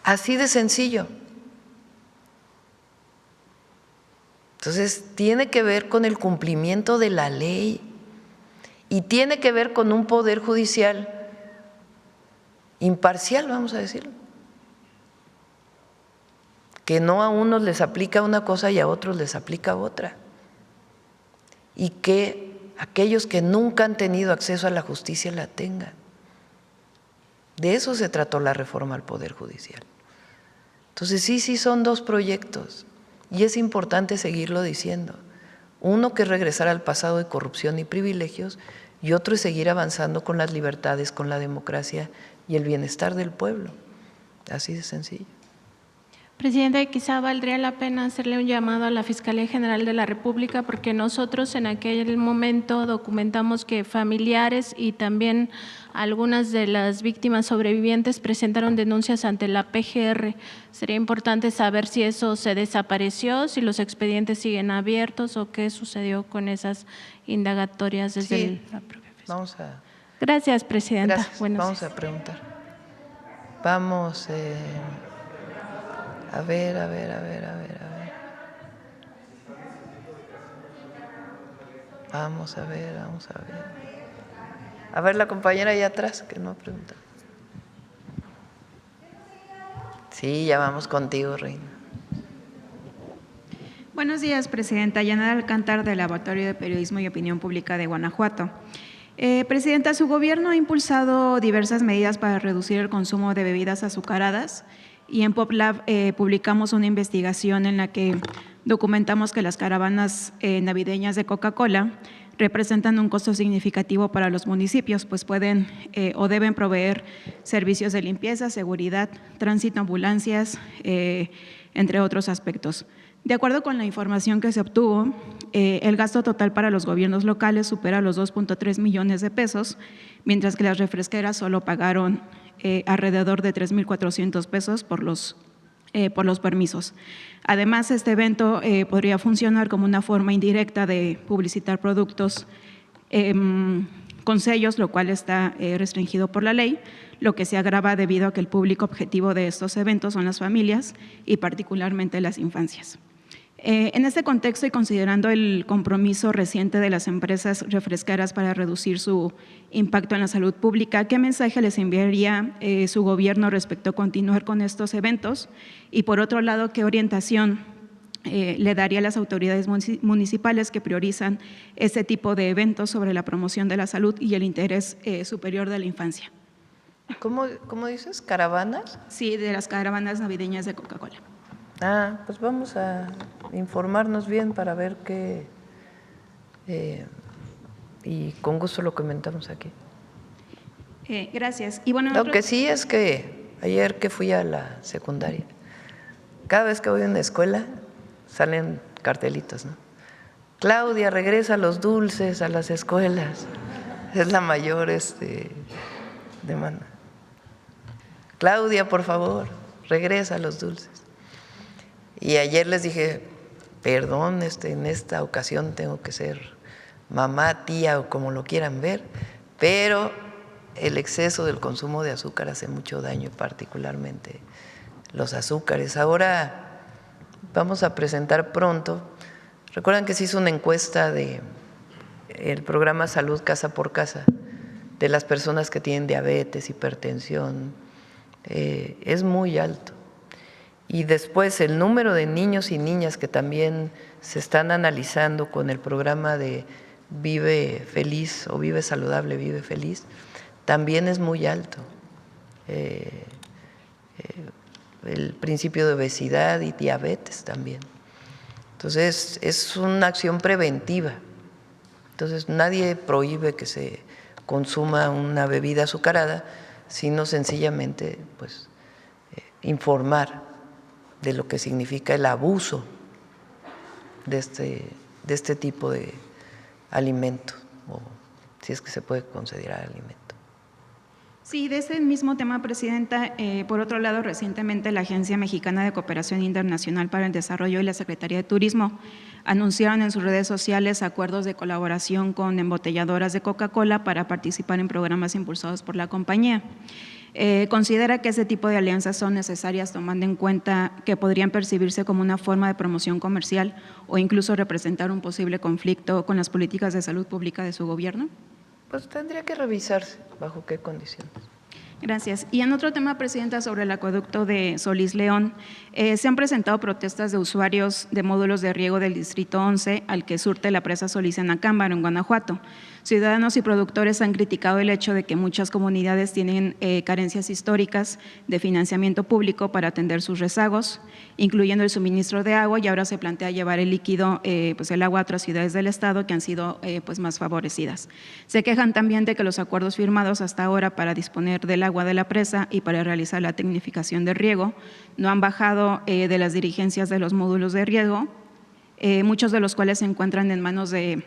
Así de sencillo. Entonces, tiene que ver con el cumplimiento de la ley y tiene que ver con un poder judicial imparcial, vamos a decirlo, que no a unos les aplica una cosa y a otros les aplica otra, y que aquellos que nunca han tenido acceso a la justicia la tengan. De eso se trató la reforma al Poder Judicial. Entonces, sí son dos proyectos y es importante seguirlo diciendo. Uno que es regresar al pasado de corrupción y privilegios y otro es seguir avanzando con las libertades, con la democracia y el bienestar del pueblo. Así de sencillo. Presidenta, quizá valdría la pena hacerle un llamado a la Fiscalía General de la República, porque nosotros en aquel momento documentamos que familiares y también algunas de las víctimas sobrevivientes presentaron denuncias ante la PGR. Sería importante saber si eso se desapareció, si los expedientes siguen abiertos o qué sucedió con esas indagatorias desde la propia Fiscalía. Vamos a… Gracias, Presidenta. Gracias. Vamos a preguntar. Vamos… A ver. Vamos a ver. A ver, la compañera allá atrás que no pregunta. Sí, ya vamos contigo, Reina. Buenos días, Presidenta. Yanara Alcántar, del Laboratorio de Periodismo y Opinión Pública de Guanajuato. Presidenta, su gobierno ha impulsado diversas medidas para reducir el consumo de bebidas azucaradas. Y en PopLab publicamos una investigación en la que documentamos que las caravanas navideñas de Coca-Cola representan un costo significativo para los municipios, pues pueden o deben proveer servicios de limpieza, seguridad, tránsito, ambulancias, entre otros aspectos. De acuerdo con la información que se obtuvo, el gasto total para los gobiernos locales supera los 2.3 millones de pesos, mientras que las refresqueras solo pagaron alrededor de 3,400 pesos por los permisos. Además, este evento podría funcionar como una forma indirecta de publicitar productos con sellos, lo cual está restringido por la ley, lo que se agrava debido a que el público objetivo de estos eventos son las familias y particularmente las infancias. En este contexto y considerando el compromiso reciente de las empresas refresqueras para reducir su impacto en la salud pública, ¿qué mensaje les enviaría su gobierno respecto a continuar con estos eventos? Y por otro lado, ¿qué orientación le daría a las autoridades municipales que priorizan este tipo de eventos sobre la promoción de la salud y el interés superior de la infancia? ¿Cómo dices? ¿Caravanas? Sí, de las caravanas navideñas de Coca-Cola. Pues vamos a informarnos bien para ver qué, y con gusto lo comentamos aquí. Gracias. Y bueno, lo que sí es que ayer que fui a la secundaria, cada vez que voy a una escuela salen cartelitos, ¿no? Claudia, regresa los dulces a las escuelas. Es la mayor demanda. Claudia, por favor, regresa los dulces. Y ayer les dije, perdón, en esta ocasión tengo que ser mamá, tía o como lo quieran ver, pero el exceso del consumo de azúcar hace mucho daño, particularmente los azúcares. Ahora vamos a presentar pronto, recuerdan que se hizo una encuesta del programa Salud Casa por Casa, de las personas que tienen diabetes, hipertensión, es muy alto. Y después el número de niños y niñas que también se están analizando con el programa de Vive Feliz o Vive Saludable, Vive Feliz, también es muy alto. El principio de obesidad y diabetes también. Entonces, es una acción preventiva. Entonces, nadie prohíbe que se consuma una bebida azucarada, sino sencillamente pues, informar de lo que significa el abuso de este tipo de alimento, o si es que se puede considerar alimento. Sí, de ese mismo tema, Presidenta, por otro lado, recientemente la Agencia Mexicana de Cooperación Internacional para el Desarrollo y la Secretaría de Turismo anunciaron en sus redes sociales acuerdos de colaboración con embotelladoras de Coca-Cola para participar en programas impulsados por la compañía. ¿Considera que ese tipo de alianzas son necesarias tomando en cuenta que podrían percibirse como una forma de promoción comercial o incluso representar un posible conflicto con las políticas de salud pública de su gobierno? Pues tendría que revisarse bajo qué condiciones. Gracias. Y en otro tema, Presidenta, sobre el acueducto de Solís León, se han presentado protestas de usuarios de módulos de riego del Distrito 11 al que surte la presa Solís en Acámbaro, en Guanajuato. Ciudadanos y productores han criticado el hecho de que muchas comunidades tienen carencias históricas de financiamiento público para atender sus rezagos, incluyendo el suministro de agua, y ahora se plantea llevar el líquido, pues el agua a otras ciudades del estado que han sido pues más favorecidas. Se quejan también de que los acuerdos firmados hasta ahora para disponer del agua de la presa y para realizar la tecnificación de riego no han bajado de las dirigencias de los módulos de riego, muchos de los cuales se encuentran en manos de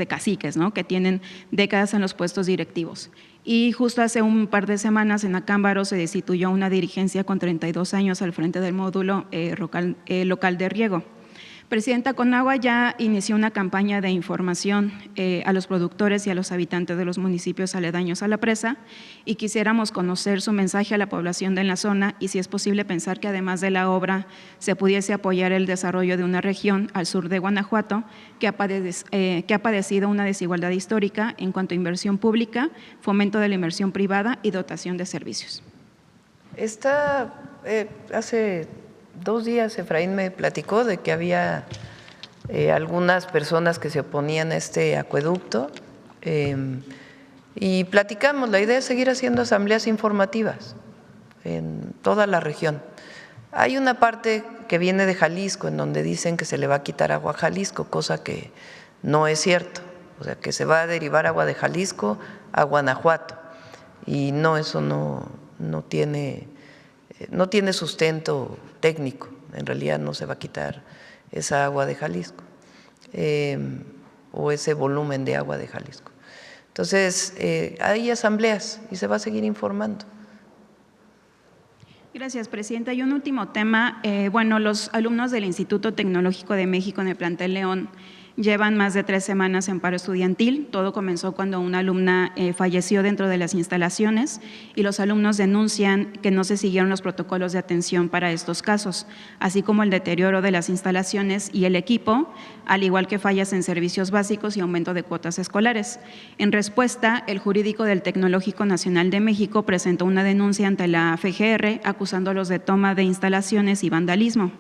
caciques, ¿no?, que tienen décadas en los puestos directivos. Y justo hace un par de semanas en Acámbaro se destituyó una dirigencia con 32 años al frente del módulo local de riego. Presidenta, Conagua ya inició una campaña de información a los productores y a los habitantes de los municipios aledaños a la presa, y quisiéramos conocer su mensaje a la población de la zona y si es posible pensar que además de la obra se pudiese apoyar el desarrollo de una región al sur de Guanajuato que ha padecido una desigualdad histórica en cuanto a inversión pública, fomento de la inversión privada y dotación de servicios. Hace 2 días Efraín me platicó de que había algunas personas que se oponían a este acueducto y platicamos. La idea es seguir haciendo asambleas informativas en toda la región. Hay una parte que viene de Jalisco en donde dicen que se le va a quitar agua a Jalisco, cosa que no es cierto. O sea, que se va a derivar agua de Jalisco a Guanajuato, y no, eso no tiene sustento técnico. En realidad no se va a quitar esa agua de Jalisco o ese volumen de agua de Jalisco. Entonces, hay asambleas y se va a seguir informando. Gracias, Presidenta. Y un último tema. Los alumnos del Instituto Tecnológico de México en el plantel León llevan más de 3 semanas en paro estudiantil. Todo comenzó cuando una alumna falleció dentro de las instalaciones y los alumnos denuncian que no se siguieron los protocolos de atención para estos casos, así como el deterioro de las instalaciones y el equipo, al igual que fallas en servicios básicos y aumento de cuotas escolares. En respuesta, el jurídico del Tecnológico Nacional de México presentó una denuncia ante la FGR acusándolos de toma de instalaciones y vandalismo.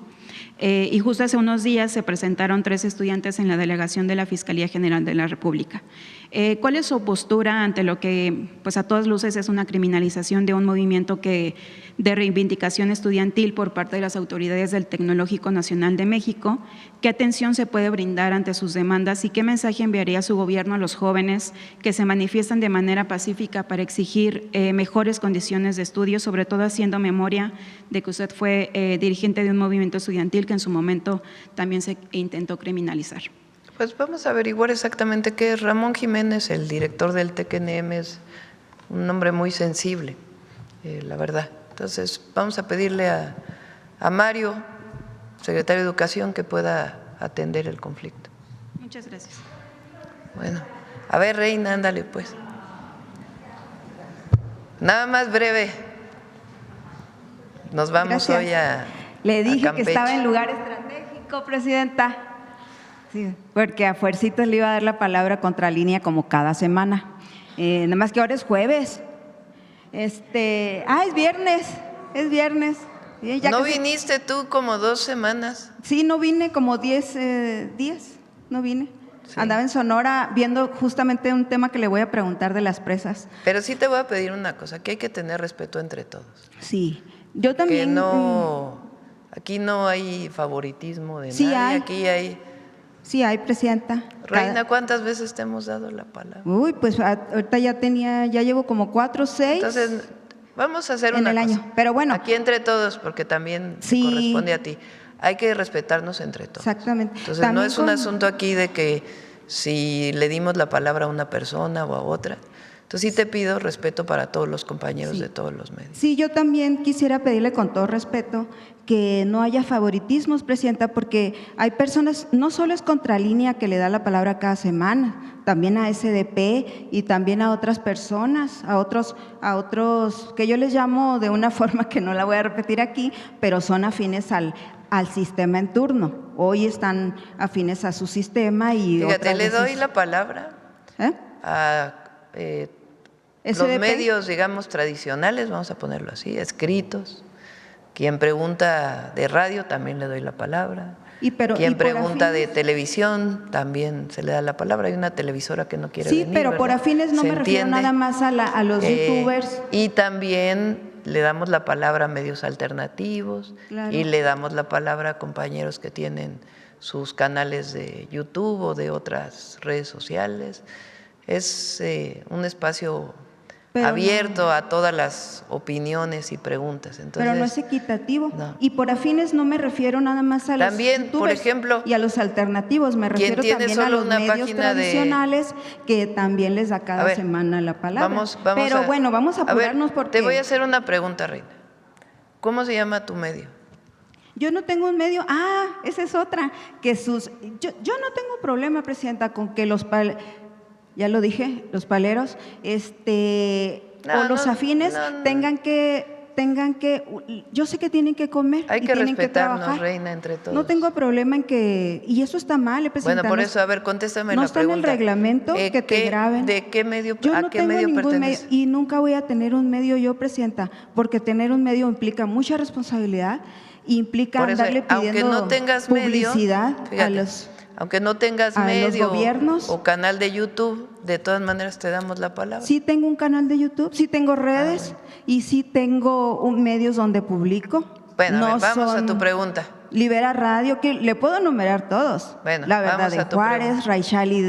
Y justo hace unos días se presentaron 3 estudiantes en la delegación de la Fiscalía General de la República. ¿Cuál es su postura ante lo que, pues a todas luces, es una criminalización de un movimiento de reivindicación estudiantil por parte de las autoridades del Tecnológico Nacional de México? ¿Qué atención se puede brindar ante sus demandas y qué mensaje enviaría su gobierno a los jóvenes que se manifiestan de manera pacífica para exigir mejores condiciones de estudio, sobre todo haciendo memoria de que usted fue dirigente de un movimiento estudiantil que en su momento también se intentó criminalizar? Pues vamos a averiguar exactamente qué es. Ramón Jiménez, el director del TECNM, es un hombre muy sensible, la verdad. Entonces vamos a pedirle a Mario, secretario de Educación, que pueda atender el conflicto. Muchas gracias. Bueno, a ver, Reina, ándale pues. Nada más breve. Nos vamos hoy a Le dije Campeche. que estaba en lugar estratégico, Presidenta. Sí, porque a fuercitas le iba a dar la palabra Contralínea como cada semana. Nada más que ahora es jueves. Es viernes. Ya ¿No casi- viniste tú como 2 semanas? Sí, no vine como 10 días, no vine. Sí. Andaba en Sonora viendo justamente un tema que le voy a preguntar de las presas. Pero sí te voy a pedir una cosa, que hay que tener respeto entre todos. Sí, yo Que también. no, aquí no hay favoritismo de Sí nadie, hay. aquí hay… Sí, hay, presidenta. Reina, ¿cuántas veces te hemos dado la palabra? Uy, pues ahorita ya llevo como 4 o 6. Entonces, vamos a hacer En una el cosa. año, pero bueno. Aquí entre todos, porque también te Sí. corresponde a ti. Hay que respetarnos entre todos. Exactamente. Entonces, no También es un con- asunto aquí de que si le dimos la palabra a una persona o a otra. Entonces, sí te pido respeto para todos los compañeros Sí. de todos los medios. Sí, yo también quisiera pedirle con todo respeto que no haya favoritismos, presidenta, porque hay personas, no solo es Contralínea que le da la palabra cada semana, también a SDP y también a otras personas, a otros que yo les llamo de una forma que no la voy a repetir aquí, pero son afines al sistema en turno. Hoy están afines a su sistema y Fíjate, otras le doy veces- la palabra ¿Eh? a los SDP. medios, digamos, tradicionales, vamos a ponerlo así, escritos. Quien pregunta de radio también le doy la palabra. Quien por pregunta de afines- televisión también se le da la palabra. Hay una televisora que no quiere Sí, venir, pero por ¿verdad? afines no ¿Se me refiero entiende? nada más a los youtubers. Y también le damos la palabra a medios alternativos Claro. y le damos la palabra a compañeros que tienen sus canales de YouTube o de otras redes sociales. Es un espacio Pero abierto a todas las opiniones y preguntas. Entonces, Pero no es equitativo. no. Y por afines no me refiero nada más a los También, por youtubers ejemplo, y a los alternativos, me quien refiero tiene también a solo los una medios página de- tradicionales que también les da cada A ver, semana la palabra. Vamos Pero bueno, vamos a ver, apurarnos porque Te voy a hacer una pregunta, Reina. ¿Cómo se llama tu medio? yo no tengo un medio. Esa es otra. Que yo no tengo problema, presidenta, con que ya lo dije, los paleros, No, o los no, afines no. tengan que, yo sé que tienen que comer Hay y que tienen que respetarnos, trabajar. Reina, entre todos. No tengo problema en que, y eso está mal, presidenta. Bueno, por no- eso, a ver, contéstame no la está en pregunta. el reglamento que te graben. ¿De qué medio, Yo a no qué tengo medio ningún medio perteneces? y nunca voy a tener un medio yo, presidenta, porque tener un medio implica mucha responsabilidad, implica Por eso, andarle aunque pidiendo no tengas medio, publicidad fíjate, a los… aunque no tengas a los medio gobiernos. o canal de YouTube, de todas maneras te damos la palabra. Sí tengo un canal de YouTube, sí tengo redes y sí tengo medios donde publico. Bueno, a ver, vamos a son tu pregunta. Libera Radio, que le puedo enumerar todos. Bueno, La Verdad vamos de a tu Juárez, pregunta. Raishali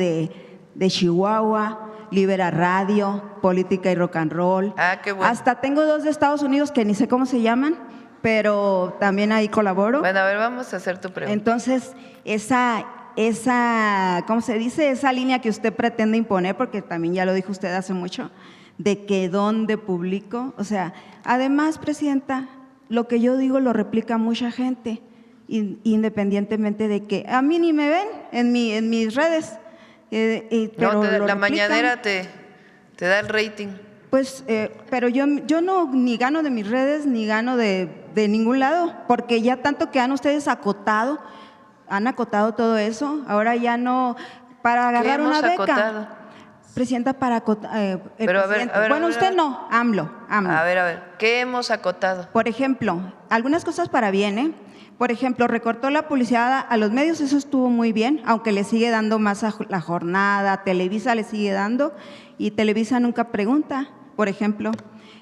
de Chihuahua, Libera Radio, Política y Rock and Roll. Qué bueno. Hasta tengo 2 de Estados Unidos que ni sé cómo se llaman, pero también ahí colaboro. Bueno, a ver, vamos a hacer tu pregunta. Entonces, ¿cómo se dice? Esa línea que usted pretende imponer, porque también ya lo dijo usted hace mucho, de que dónde publico. O sea, además, presidenta, lo que yo digo lo replica mucha gente, independientemente de que a mí ni me ven en mis redes. Pero No, lo la replican. mañanera te da el rating. Pues, pero yo no ni gano de mis redes, ni gano de ningún lado, porque ya tanto que han ustedes han acotado todo eso, ahora ya no, para agarrar hemos una beca. acotado? Presidenta, para acotar, Pero a ver, bueno, usted ver. no, AMLO. A ver, ¿qué hemos acotado? Por ejemplo, algunas cosas para bien, ¿eh? Por ejemplo, recortó la publicidad a los medios, eso estuvo muy bien, aunque le sigue dando más a La Jornada, Televisa le sigue dando, y Televisa nunca pregunta, por ejemplo.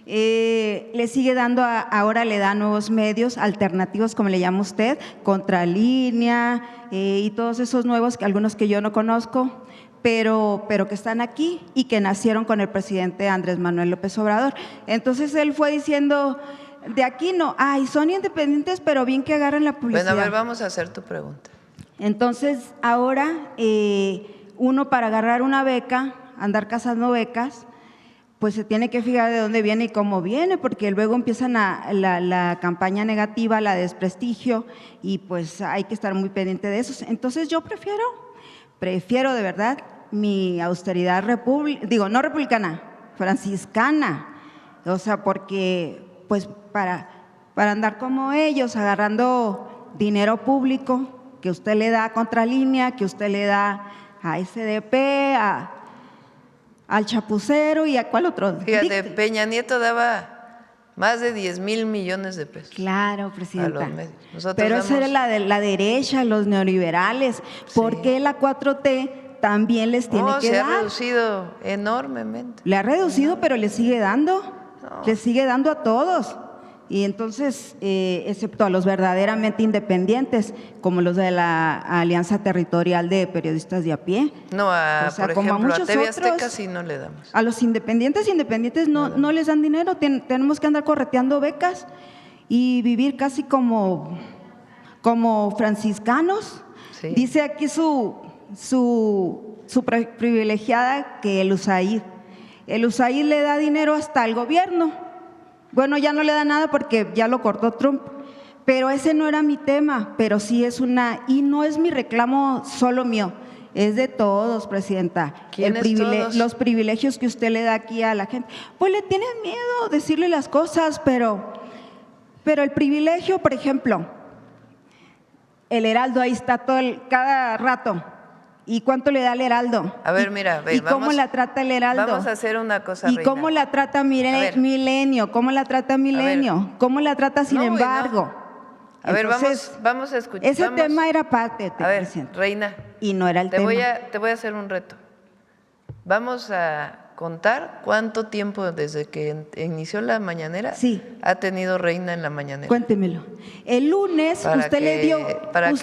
Le sigue dando, ahora le da nuevos medios alternativos, como le llama usted, Contralínea, y todos esos nuevos, algunos que yo no conozco, pero que están aquí y que nacieron con el presidente Andrés Manuel López Obrador. Entonces él fue diciendo, de aquí no, son independientes, pero bien que agarren la publicidad. Bueno, a ver, vamos a hacer tu pregunta. Entonces, ahora uno para agarrar una beca, andar cazando becas, pues se tiene que fijar de dónde viene y cómo viene, porque luego empiezan la campaña negativa, la desprestigio, y pues hay que estar muy pendiente de eso. Entonces yo prefiero de verdad mi austeridad no republicana, franciscana, o sea, porque pues para andar como ellos, agarrando dinero público que usted le da a Contralínea, que usted le da a SDP, al Chapucero y a cuál otro. Fíjate, Peña Nieto daba Más de 10,000 millones de pesos. Claro, presidenta. A los medios. Nosotros Pero esa era damos- la derecha, los neoliberales. ¿Por Sí. qué la 4T también les tiene que se ha dar? reducido enormemente. Le ha reducido, pero le sigue dando. No. Le sigue dando a todos. Y entonces, excepto a los verdaderamente independientes, como los de la Alianza Territorial de Periodistas de a pie. No, O sea, por como a ejemplo, a muchos TV otros, Azteca sí no le damos. A los independientes no les dan dinero. Tenemos que andar correteando becas y vivir casi como franciscanos. Sí. Dice aquí su privilegiada que el USAID le da dinero hasta al gobierno. Bueno, ya no le da nada porque ya lo cortó Trump, pero ese no era mi tema, pero sí es y no es mi reclamo solo mío, es de todos, presidenta. ¿Quiénes todos? Los privilegios que usted le da aquí a la gente, pues le tienen miedo decirle las cosas, pero el privilegio, por ejemplo, el Heraldo ahí está cada rato. ¿Y cuánto le da el Heraldo? A ver, mira, ve, ¿Y cómo vamos- la trata el Heraldo? Vamos a hacer una cosa, ¿Y Reina. cómo la trata ver. Milenio? ¿Cómo la trata Milenio? ¿Cómo la trata Sin No, y no. embargo? A ver, Entonces, vamos a escuchar. Ese vamos- tema era parte, A ver, presidenta, Reina, y no era el te tema. voy a hacer un reto. Vamos a contar cuánto tiempo desde que inició la mañanera Sí. ha tenido Reina en la mañanera. Cuéntemelo. El lunes Para usted le que- dio hablemos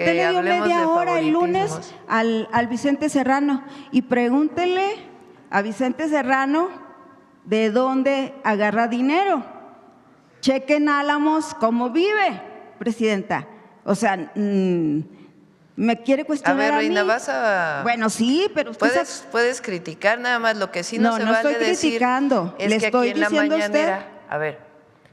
media de hora el lunes favoritismos. al Vicente Serrano y pregúntele a Vicente Serrano de dónde agarra dinero. Chequen Álamos cómo vive, presidenta. O sea, me quiere A cuestionar ver, a Reina, mí. vas a… Bueno, sí, pero usted Puedes criticar nada más, lo que sí no, No, se no vale estoy decir criticando, es le que estoy aquí en la diciendo a usted- mañanera… A ver,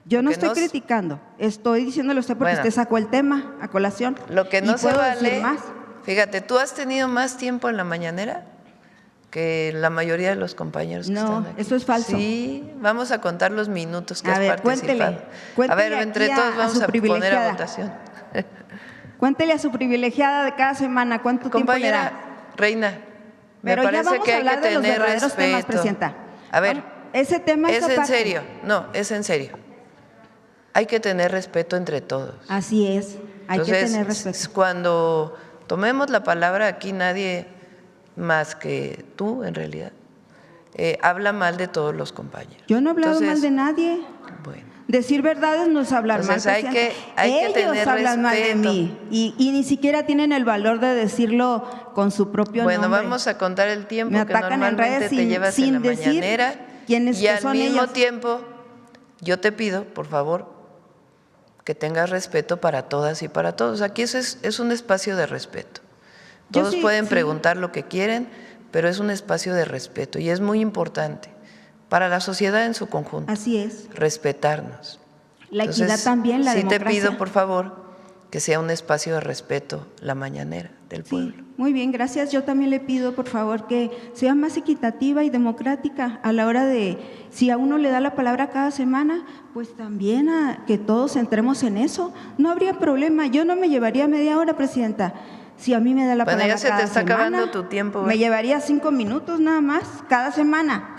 Yo no lo que estoy criticando, estoy diciéndole a usted porque Bueno. usted sacó el tema a colación. lo que no Y se puedo vale… decir más. Fíjate, tú has tenido más tiempo en la mañanera que la mayoría de los compañeros que No, están aquí. eso es falso. Sí, vamos a contar los minutos que A has ver, participado. cuéntele A ver, entre aquí todos a vamos su a poner a privilegiada. votación. Cuéntele a su privilegiada de cada semana cuánto tiempo le Compañera da. Reina, me Pero ya parece vamos que a hay hablar que de los tener verdaderos respeto. temas, presidenta. A ver, Vamos, ese tema es es en aparte. serio, no, es en serio. Hay que tener respeto entre todos. Así es, hay que Entonces, tener respeto. cuando tomemos la palabra aquí, nadie más que tú, en realidad, habla mal de todos los compañeros. Yo no he hablado Entonces, mal de nadie. Bueno, Decir verdades no es hablar Entonces, mal. hay presidenta. que Ellos tener hablan mal de respeto. mí y ni siquiera tienen el valor de decirlo con su propio bueno, nombre. vamos a contar el tiempo Me que atacan en normalmente redes te sin- llevas sin en la decir mañanera. quiénes Y al son mismo ellos. tiempo, yo te pido, por favor, que tengas respeto para todas y para todos. Aquí es un espacio de respeto. Yo Todos sí, pueden sí. preguntar lo que quieren, pero es un espacio de respeto y es muy importante para la sociedad en su conjunto. Así es. Respetarnos. La equidad Entonces, también, la sí democracia. te pido, por favor, que sea un espacio de respeto la mañanera del pueblo. Sí, muy bien, gracias. Yo también le pido, por favor, que sea más equitativa y democrática a la hora de, si a uno le da la palabra cada semana, pues también a que todos entremos en eso. No habría problema. Yo no me llevaría media hora, presidenta. Si a mí me da la Bueno, palabra ya se te cada está semana, acabando tu tiempo, me ¿eh? llevaría 5 minutos nada más, cada semana.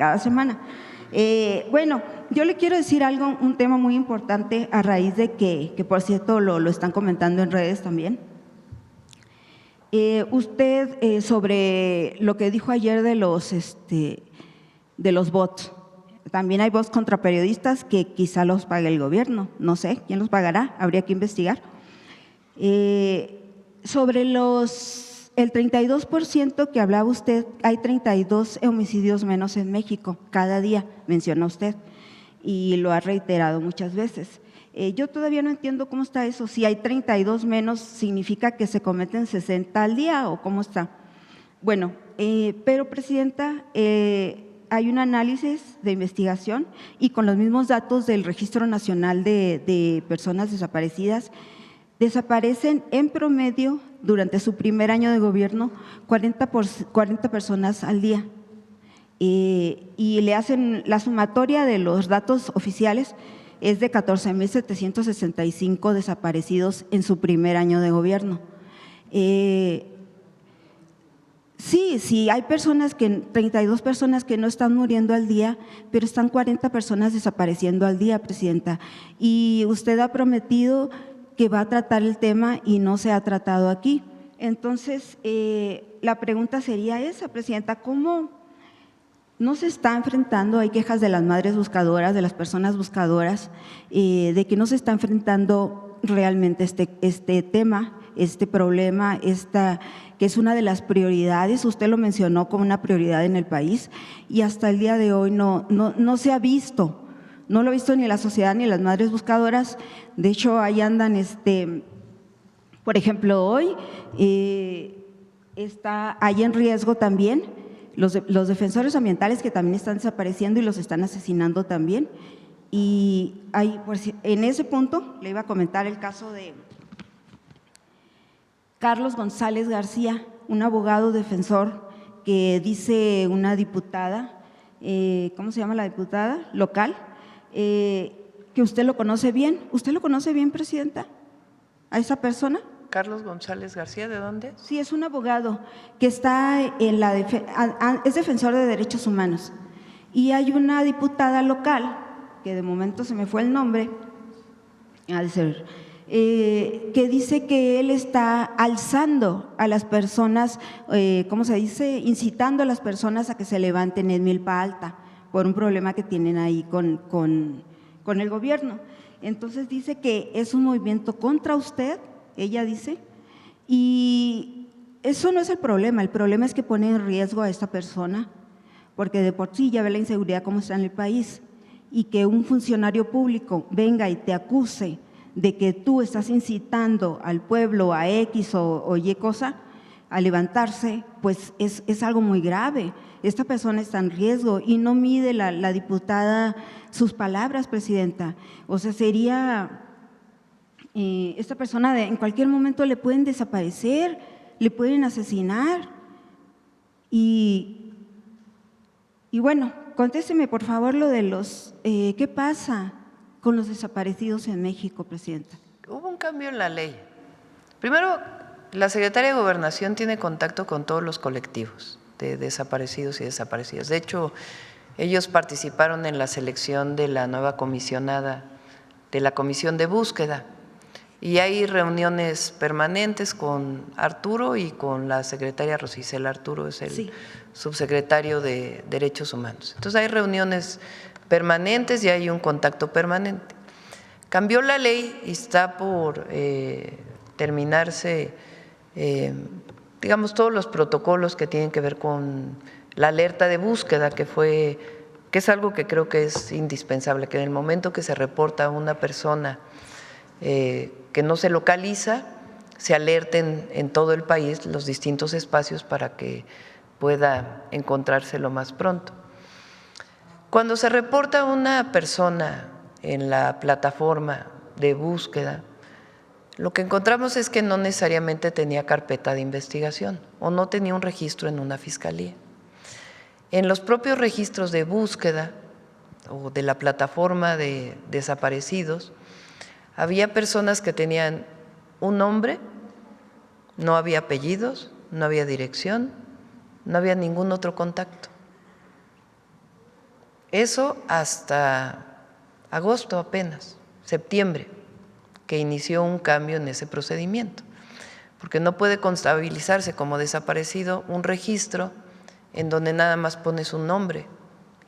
Bueno, yo le quiero decir algo, un tema muy importante a raíz de que por cierto lo están comentando en redes también. Usted sobre lo que dijo ayer de los bots. También hay bots contra periodistas que quizá los pague el gobierno. No sé quién los pagará, habría que investigar. Sobre el 32% que hablaba usted, hay 32 homicidios menos en México cada día, menciona usted, y lo ha reiterado muchas veces. Yo todavía no entiendo cómo está eso. Si hay 32 menos, ¿significa que se cometen 60 al día o cómo está? Bueno, pero presidenta, hay un análisis de investigación y con los mismos datos del Registro Nacional de Personas Desaparecidas, desaparecen en promedio durante su primer año de gobierno 40 personas al día. Y le hacen la sumatoria de los datos oficiales es de 14,765 desaparecidos en su primer año de gobierno. Sí, hay personas 32 personas que no están muriendo al día, pero están 40 personas desapareciendo al día, Presidenta. Y usted ha prometido que va a tratar el tema y no se ha tratado aquí. Entonces, la pregunta sería esa, Presidenta, ¿cómo no se está enfrentando? Hay quejas de las madres buscadoras, de las personas buscadoras, de que no se está enfrentando realmente este tema, este problema, que es una de las prioridades, usted lo mencionó como una prioridad en el país, y hasta el día de hoy no se ha visto, no lo ha visto ni la sociedad ni las madres buscadoras. De hecho, ahí andan, por ejemplo, hoy está ahí en riesgo también los defensores ambientales, que también están desapareciendo y los están asesinando también. Y ahí, pues, en ese punto le iba a comentar el caso de Carlos González García, un abogado defensor que dice una diputada, ¿cómo se llama la diputada? Local, que usted lo conoce bien. ¿Usted lo conoce bien, Presidenta, a esa persona? Carlos González García, ¿de dónde? Sí, es un abogado que está es defensor de derechos humanos. Y hay una diputada local, que de momento se me fue el nombre, que dice que él está alzando a las personas, ¿cómo se dice? Incitando a las personas a que se levanten en Milpa Alta por un problema que tienen ahí con el gobierno. Entonces dice que es un movimiento contra usted, ella dice, y eso no es el problema es que pone en riesgo a esta persona, porque de por sí ya ve la inseguridad como está en el país, y que un funcionario público venga y te acuse de que tú estás incitando al pueblo a X o Y cosa, a levantarse, pues es algo muy grave. Esta persona está en riesgo y no mide la diputada sus palabras, Presidenta. O sea, sería… esta persona en cualquier momento le pueden desaparecer, le pueden asesinar. Y bueno, contésteme por favor lo de ¿qué pasa con los desaparecidos en México, Presidenta? Hubo un cambio en la ley. Primero, la Secretaría de Gobernación tiene contacto con todos los colectivos de desaparecidos y desaparecidas. De hecho, ellos participaron en la selección de la nueva comisionada de la Comisión de Búsqueda. Y hay reuniones permanentes con Arturo y con la secretaria Rosicela. Arturo es el subsecretario de Derechos Humanos. Entonces hay reuniones permanentes y hay un contacto permanente. Cambió la ley y está por terminarse, digamos, todos los protocolos que tienen que ver con la alerta de búsqueda, que es algo que creo que es indispensable, que en el momento que se reporta a una persona que no se localiza, se alerten en todo el país los distintos espacios para que pueda encontrarse lo más pronto. Cuando se reporta una persona en la plataforma de búsqueda, lo que encontramos es que no necesariamente tenía carpeta de investigación o no tenía un registro en una fiscalía. En los propios registros de búsqueda o de la plataforma de desaparecidos, había personas que tenían un nombre, no había apellidos, no había dirección, no había ningún otro contacto. Eso hasta agosto apenas, septiembre, que inició un cambio en ese procedimiento, porque no puede contabilizarse como desaparecido un registro en donde nada más pones un nombre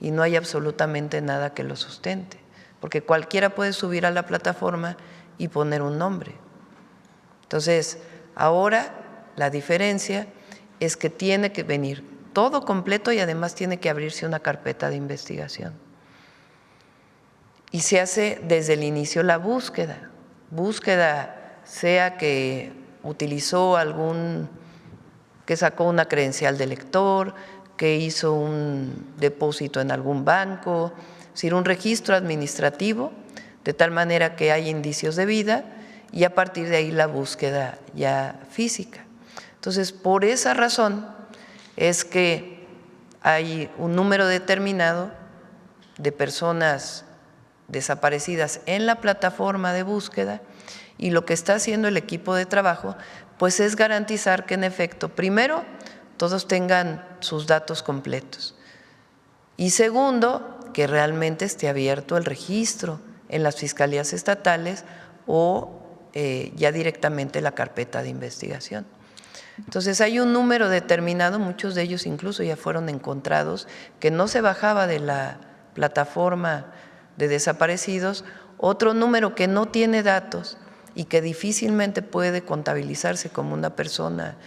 y no hay absolutamente nada que lo sustente, porque cualquiera puede subir a la plataforma y poner un nombre. Entonces, ahora la diferencia es que tiene que venir todo completo y además tiene que abrirse una carpeta de investigación. Y se hace desde el inicio la búsqueda sea que utilizó que sacó una credencial de lector, que hizo un depósito en algún banco, es decir, un registro administrativo, de tal manera que hay indicios de vida y a partir de ahí la búsqueda ya física. Entonces, por esa razón es que hay un número determinado de personas desaparecidas en la plataforma de búsqueda y lo que está haciendo el equipo de trabajo pues es garantizar que en efecto, primero, todos tengan sus datos completos. Y segundo, que realmente esté abierto el registro en las fiscalías estatales o ya directamente la carpeta de investigación. Entonces hay un número determinado, muchos de ellos incluso ya fueron encontrados, que no se bajaba de la plataforma de desaparecidos, otro número que no tiene datos y que difícilmente puede contabilizarse como una persona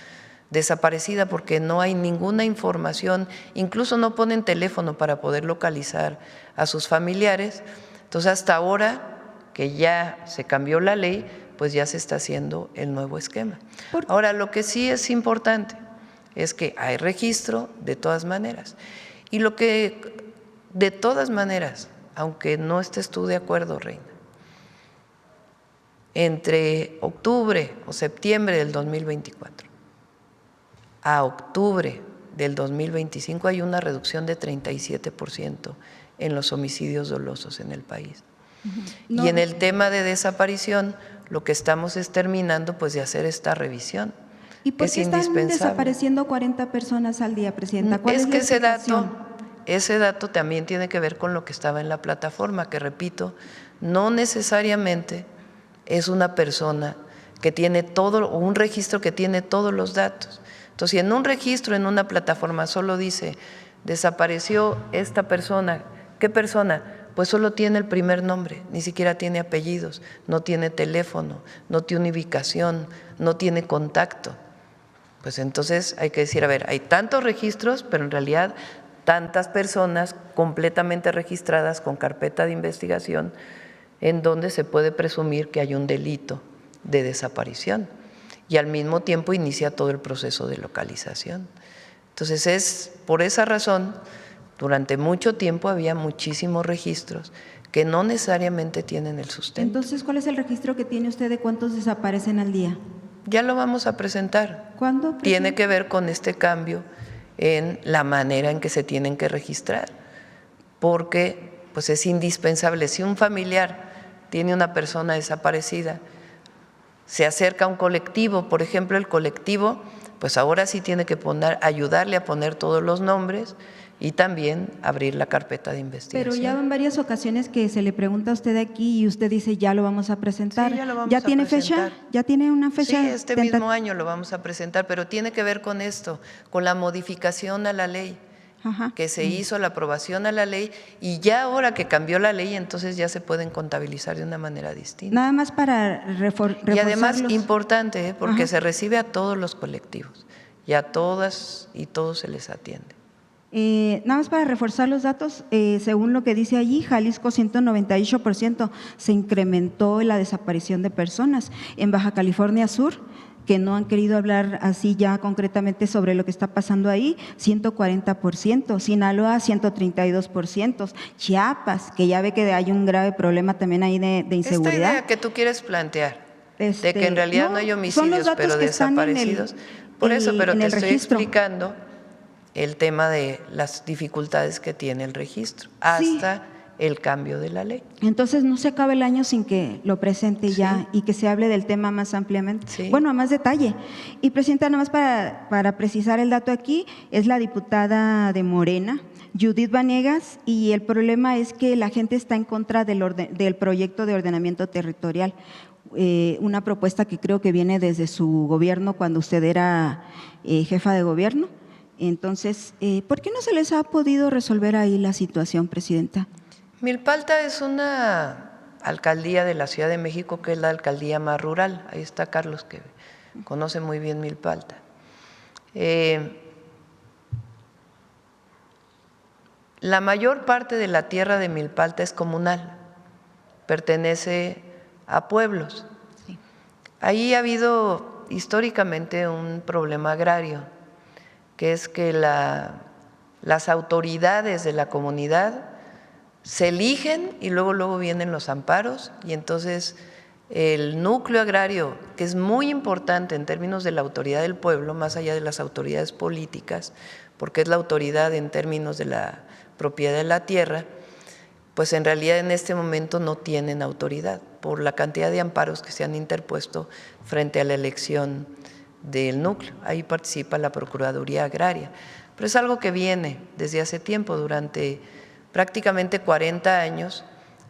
desaparecida porque no hay ninguna información, incluso no ponen teléfono para poder localizar a sus familiares. Entonces hasta ahora que ya se cambió la ley, pues ya se está haciendo el nuevo esquema. Ahora, lo que sí es importante es que hay registro de todas maneras. Y lo que de todas maneras, aunque no estés tú de acuerdo, Reina, entre octubre o septiembre del 2024 a octubre del 2025 hay una reducción de 37% en los homicidios dolosos en el país. No. Y en el tema de desaparición, lo que estamos es terminando pues de hacer esta revisión. ¿Y por es qué están indispensable. desapareciendo 40 personas al día, Presidenta? ¿Cuál Es es la que explicación? ese dato también tiene que ver con lo que estaba en la plataforma, que repito, no necesariamente es una persona que tiene todo, o un registro que tiene todos los datos. Entonces, si en un registro, en una plataforma solo dice, desapareció esta persona, ¿qué persona? Pues solo tiene el primer nombre, ni siquiera tiene apellidos, no tiene teléfono, no tiene ubicación, no tiene contacto. Pues entonces hay que decir, a ver, hay tantos registros, pero en realidad tantas personas completamente registradas con carpeta de investigación en donde se puede presumir que hay un delito de desaparición y al mismo tiempo inicia todo el proceso de localización. Entonces es por esa razón, durante mucho tiempo había muchísimos registros que no necesariamente tienen el sustento. Entonces, ¿cuál es el registro que tiene usted de cuántos desaparecen al día? Ya lo vamos a presentar. ¿Cuándo, Presidenta? Tiene que ver con este cambio en la manera en que se tienen que registrar, porque pues es indispensable. Si un familiar tiene una persona desaparecida, se acerca a un colectivo, por ejemplo, el colectivo, pues ahora sí tiene que ayudarle a poner todos los nombres y también abrir la carpeta de investigación. Pero ya en varias ocasiones que se le pregunta a usted aquí y usted dice ya lo vamos a presentar. Sí, ya lo vamos ¿Ya a tiene presentar. fecha? ¿Ya tiene una fecha? Sí, este mismo año lo vamos a presentar, pero tiene que ver con esto, con la modificación a la ley, Ajá. que se hizo la aprobación a la ley y ya ahora que cambió la ley, entonces ya se pueden contabilizar de una manera distinta. Nada más para reforzarlos. Y además importante, porque Ajá. se recibe a todos los colectivos y a todas y todos se les atiende. Nada más para reforzar los datos, según lo que dice allí, Jalisco 198% se incrementó la desaparición de personas. En Baja California Sur, que no han querido hablar así ya concretamente sobre lo que está pasando ahí, 140%, Sinaloa 132%, Chiapas, que ya ve que hay un grave problema también ahí de inseguridad. Esta idea que tú quieres plantear, de que en realidad no hay son los homicidios, datos pero que están desaparecidos, por eso, pero en te el estoy registro. explicando el tema de las dificultades que tiene el registro, hasta el cambio de la ley. Entonces no se acaba el año sin que lo presente ya y que se hable del tema más ampliamente, bueno, a más detalle. Y Presidenta, nada más para precisar el dato aquí, es la diputada de Morena, Judith Vanegas, y el problema es que la gente está en contra del proyecto de ordenamiento territorial, una propuesta que creo que viene desde su gobierno cuando usted era jefa de gobierno. Entonces, ¿por qué no se les ha podido resolver ahí la situación, Presidenta? Milpalta es una alcaldía de la Ciudad de México que es la alcaldía más rural. Ahí está Carlos, que conoce muy bien Milpalta. La mayor parte de la tierra de Milpalta es comunal, pertenece a pueblos. Ahí ha habido históricamente un problema agrario, que es que las autoridades de la comunidad se eligen y luego vienen los amparos y entonces el núcleo agrario, que es muy importante en términos de la autoridad del pueblo, más allá de las autoridades políticas, porque es la autoridad en términos de la propiedad de la tierra, pues en realidad en este momento no tienen autoridad por la cantidad de amparos que se han interpuesto frente a la elección del núcleo. Ahí participa la Procuraduría Agraria. Pero es algo que viene desde hace tiempo. Durante prácticamente 40 años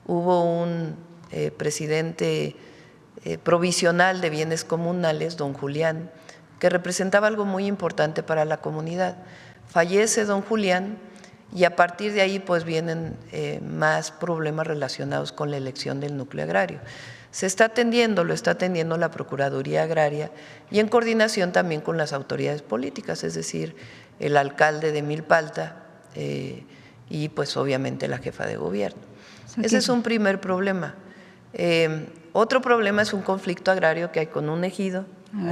hubo un presidente provisional de bienes comunales, don Julián, que representaba algo muy importante para la comunidad. Fallece don Julián y a partir de ahí pues vienen más problemas relacionados con la elección del núcleo agrario. Se está atendiendo, lo está atendiendo la Procuraduría Agraria y en coordinación también con las autoridades políticas, es decir, el alcalde de Milpalta y pues obviamente la jefa de gobierno. Ese es un primer problema. Otro problema es un conflicto agrario que hay con un ejido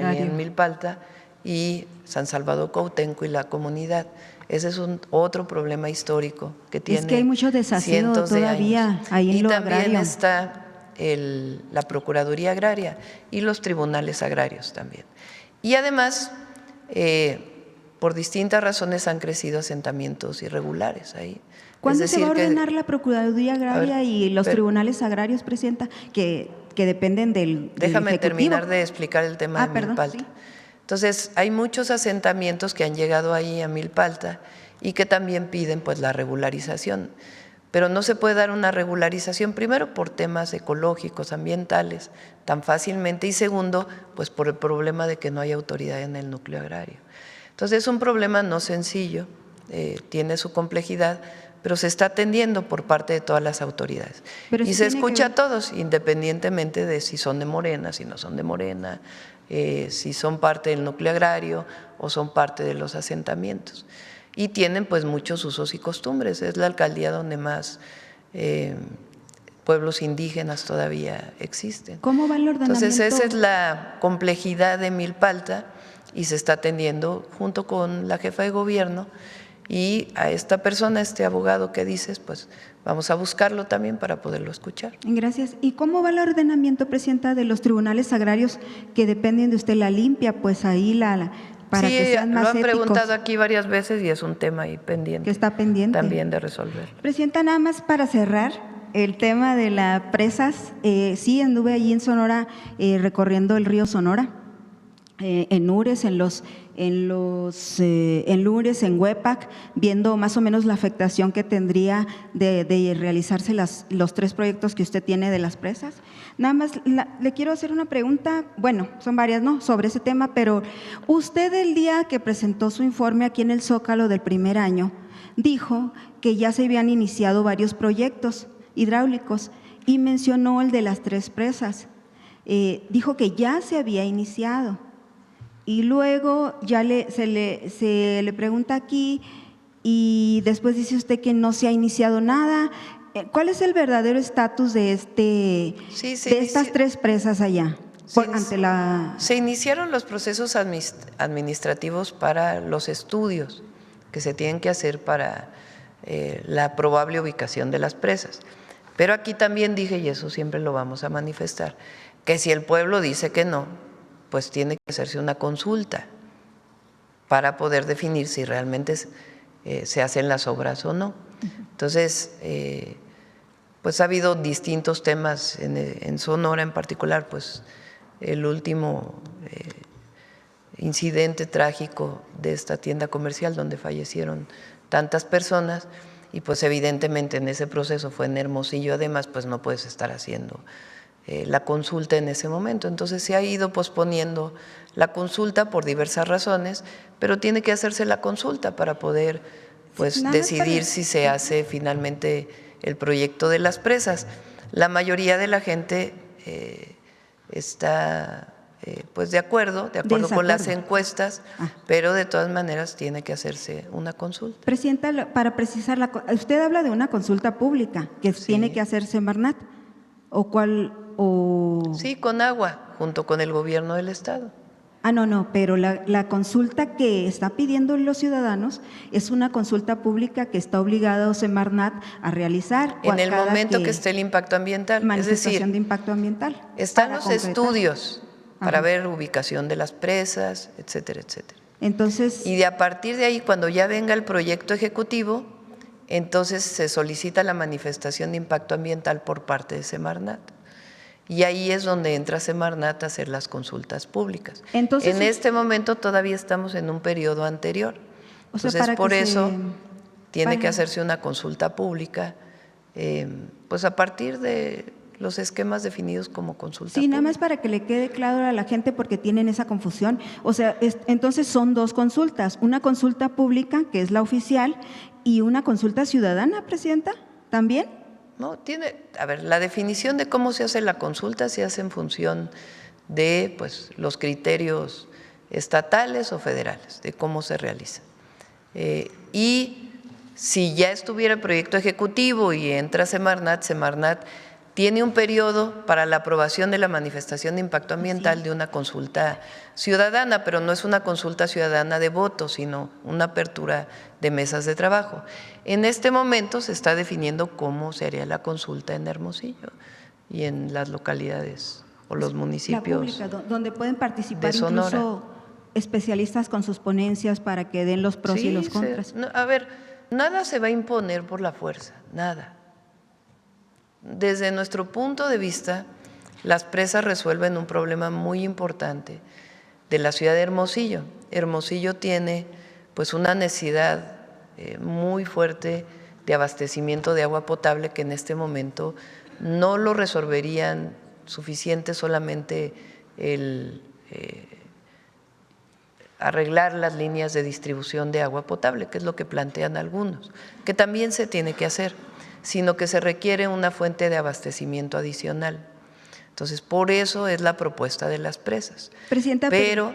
ahí en Milpalta y San Salvador Cuauhtenco y la comunidad. Ese es otro problema histórico que tiene. Es que hay mucho desasido todavía ahí en lo agrario. Y también está la Procuraduría Agraria y los tribunales agrarios también. Y además, por distintas razones han crecido asentamientos irregulares ahí. ¿Cuándo se va a ordenar la Procuraduría Agraria y los tribunales agrarios, Presidenta, que dependen del Déjame Ejecutivo? terminar de explicar el tema de Milpalta. Sí. Entonces, hay muchos asentamientos que han llegado ahí a Milpalta y que también piden pues la regularización. Pero no se puede dar una regularización, primero por temas ecológicos, ambientales, tan fácilmente, y segundo, pues por el problema de que no hay autoridad en el núcleo agrario. Entonces, es un problema no sencillo, tiene su complejidad, pero se está atendiendo por parte de todas las autoridades. Y se escucha a todos, independientemente de si son de Morena, si no son de Morena, si son parte del núcleo agrario o son parte de los asentamientos. Y tienen pues muchos usos y costumbres. Es la alcaldía donde más pueblos indígenas todavía existen. ¿Cómo va el ordenamiento? Entonces esa es la complejidad de Milpalta y se está atendiendo junto con la jefa de gobierno y a esta persona, este abogado que dices, pues vamos a buscarlo también para poderlo escuchar. Gracias. ¿Y cómo va el ordenamiento, Presidenta, de los tribunales agrarios que dependen de usted? La limpia, pues ahí para sí, que sean más lo han éticos. preguntado aquí varias veces y es un tema ahí pendiente. Que está pendiente. También de resolver. Presidenta, nada más para cerrar el tema de las presas. Sí, anduve allí en Sonora recorriendo el río Sonora, en Ures, en Lures, en Huepac, viendo más o menos la afectación que tendría de realizarse los 3 proyectos que usted tiene de las presas. Nada más le quiero hacer una pregunta, bueno, son varias, ¿no?, sobre ese tema, pero usted el día que presentó su informe aquí en el Zócalo del primer año, dijo que ya se habían iniciado varios proyectos hidráulicos y mencionó el de las 3 presas. Dijo que ya se había iniciado. Y luego ya se le pregunta aquí y después dice usted que no se ha iniciado nada. ¿Cuál es el verdadero estatus de estas 3 presas allá? Se iniciaron los procesos administrativos para los estudios que se tienen que hacer para la probable ubicación de las presas. Pero aquí también dije, y eso siempre lo vamos a manifestar, que si el pueblo dice que no, pues tiene que hacerse una consulta para poder definir si realmente se hacen las obras o no. Entonces, pues ha habido distintos temas en Sonora en particular, pues el último incidente trágico de esta tienda comercial donde fallecieron tantas personas y pues evidentemente en ese proceso fue en Hermosillo, además pues no puedes estar haciendo la consulta en ese momento. Entonces se ha ido posponiendo la consulta por diversas razones, pero tiene que hacerse la consulta para poder pues decidir si se hace finalmente el proyecto de las presas. La mayoría de la gente está pues de acuerdo con las encuestas, pero de todas maneras tiene que hacerse una consulta. Presidenta, para precisar, usted habla de una consulta pública que tiene que hacerse en Marnat, ¿o cuál? Sí, con agua, junto con el gobierno del estado. No, pero la consulta que está pidiendo los ciudadanos es una consulta pública que está obligada Semarnat a realizar. En el momento que esté el impacto ambiental. Manifestación de impacto ambiental. Están los estudios para ver ubicación de las presas, etcétera, etcétera. Entonces, y a partir de ahí, cuando ya venga el proyecto ejecutivo, entonces se solicita la manifestación de impacto ambiental por parte de Semarnat. Y ahí es donde entra Semarnat a hacer las consultas públicas. Entonces, en este momento todavía estamos en un periodo anterior. O sea, Entonces, para por que eso tiene para- que hacerse una consulta pública, pues a partir de los esquemas definidos como consulta Sí, pública. nada más para que le quede claro a la gente porque tienen esa confusión. O sea, entonces son dos consultas, una consulta pública, que es la oficial, y una consulta ciudadana, Presidenta, ¿también? No, a ver, la definición de cómo se hace la consulta se hace en función de pues, los criterios estatales o federales, de cómo se realiza. Y si ya estuviera el proyecto ejecutivo y entra Semarnat, Semarnat tiene un periodo para la aprobación de la manifestación de impacto ambiental de una consulta ciudadana, pero no es una consulta ciudadana de voto, sino una apertura de mesas de trabajo. En este momento se está definiendo cómo se haría la consulta en Hermosillo y en las localidades o los municipios. La pública, donde pueden participar de Sonora. incluso especialistas con sus ponencias para que den los pros y los contras. A ver, nada se va a imponer por la fuerza, nada. Desde nuestro punto de vista, las presas resuelven un problema muy importante de la ciudad de Hermosillo. Hermosillo tiene pues una necesidad muy fuerte de abastecimiento de agua potable que en este momento no lo resolverían suficiente solamente el arreglar las líneas de distribución de agua potable, que es lo que plantean algunos, que también se tiene que hacer, sino que se requiere una fuente de abastecimiento adicional. Entonces, por eso es la propuesta de las presas. Presidenta, pero,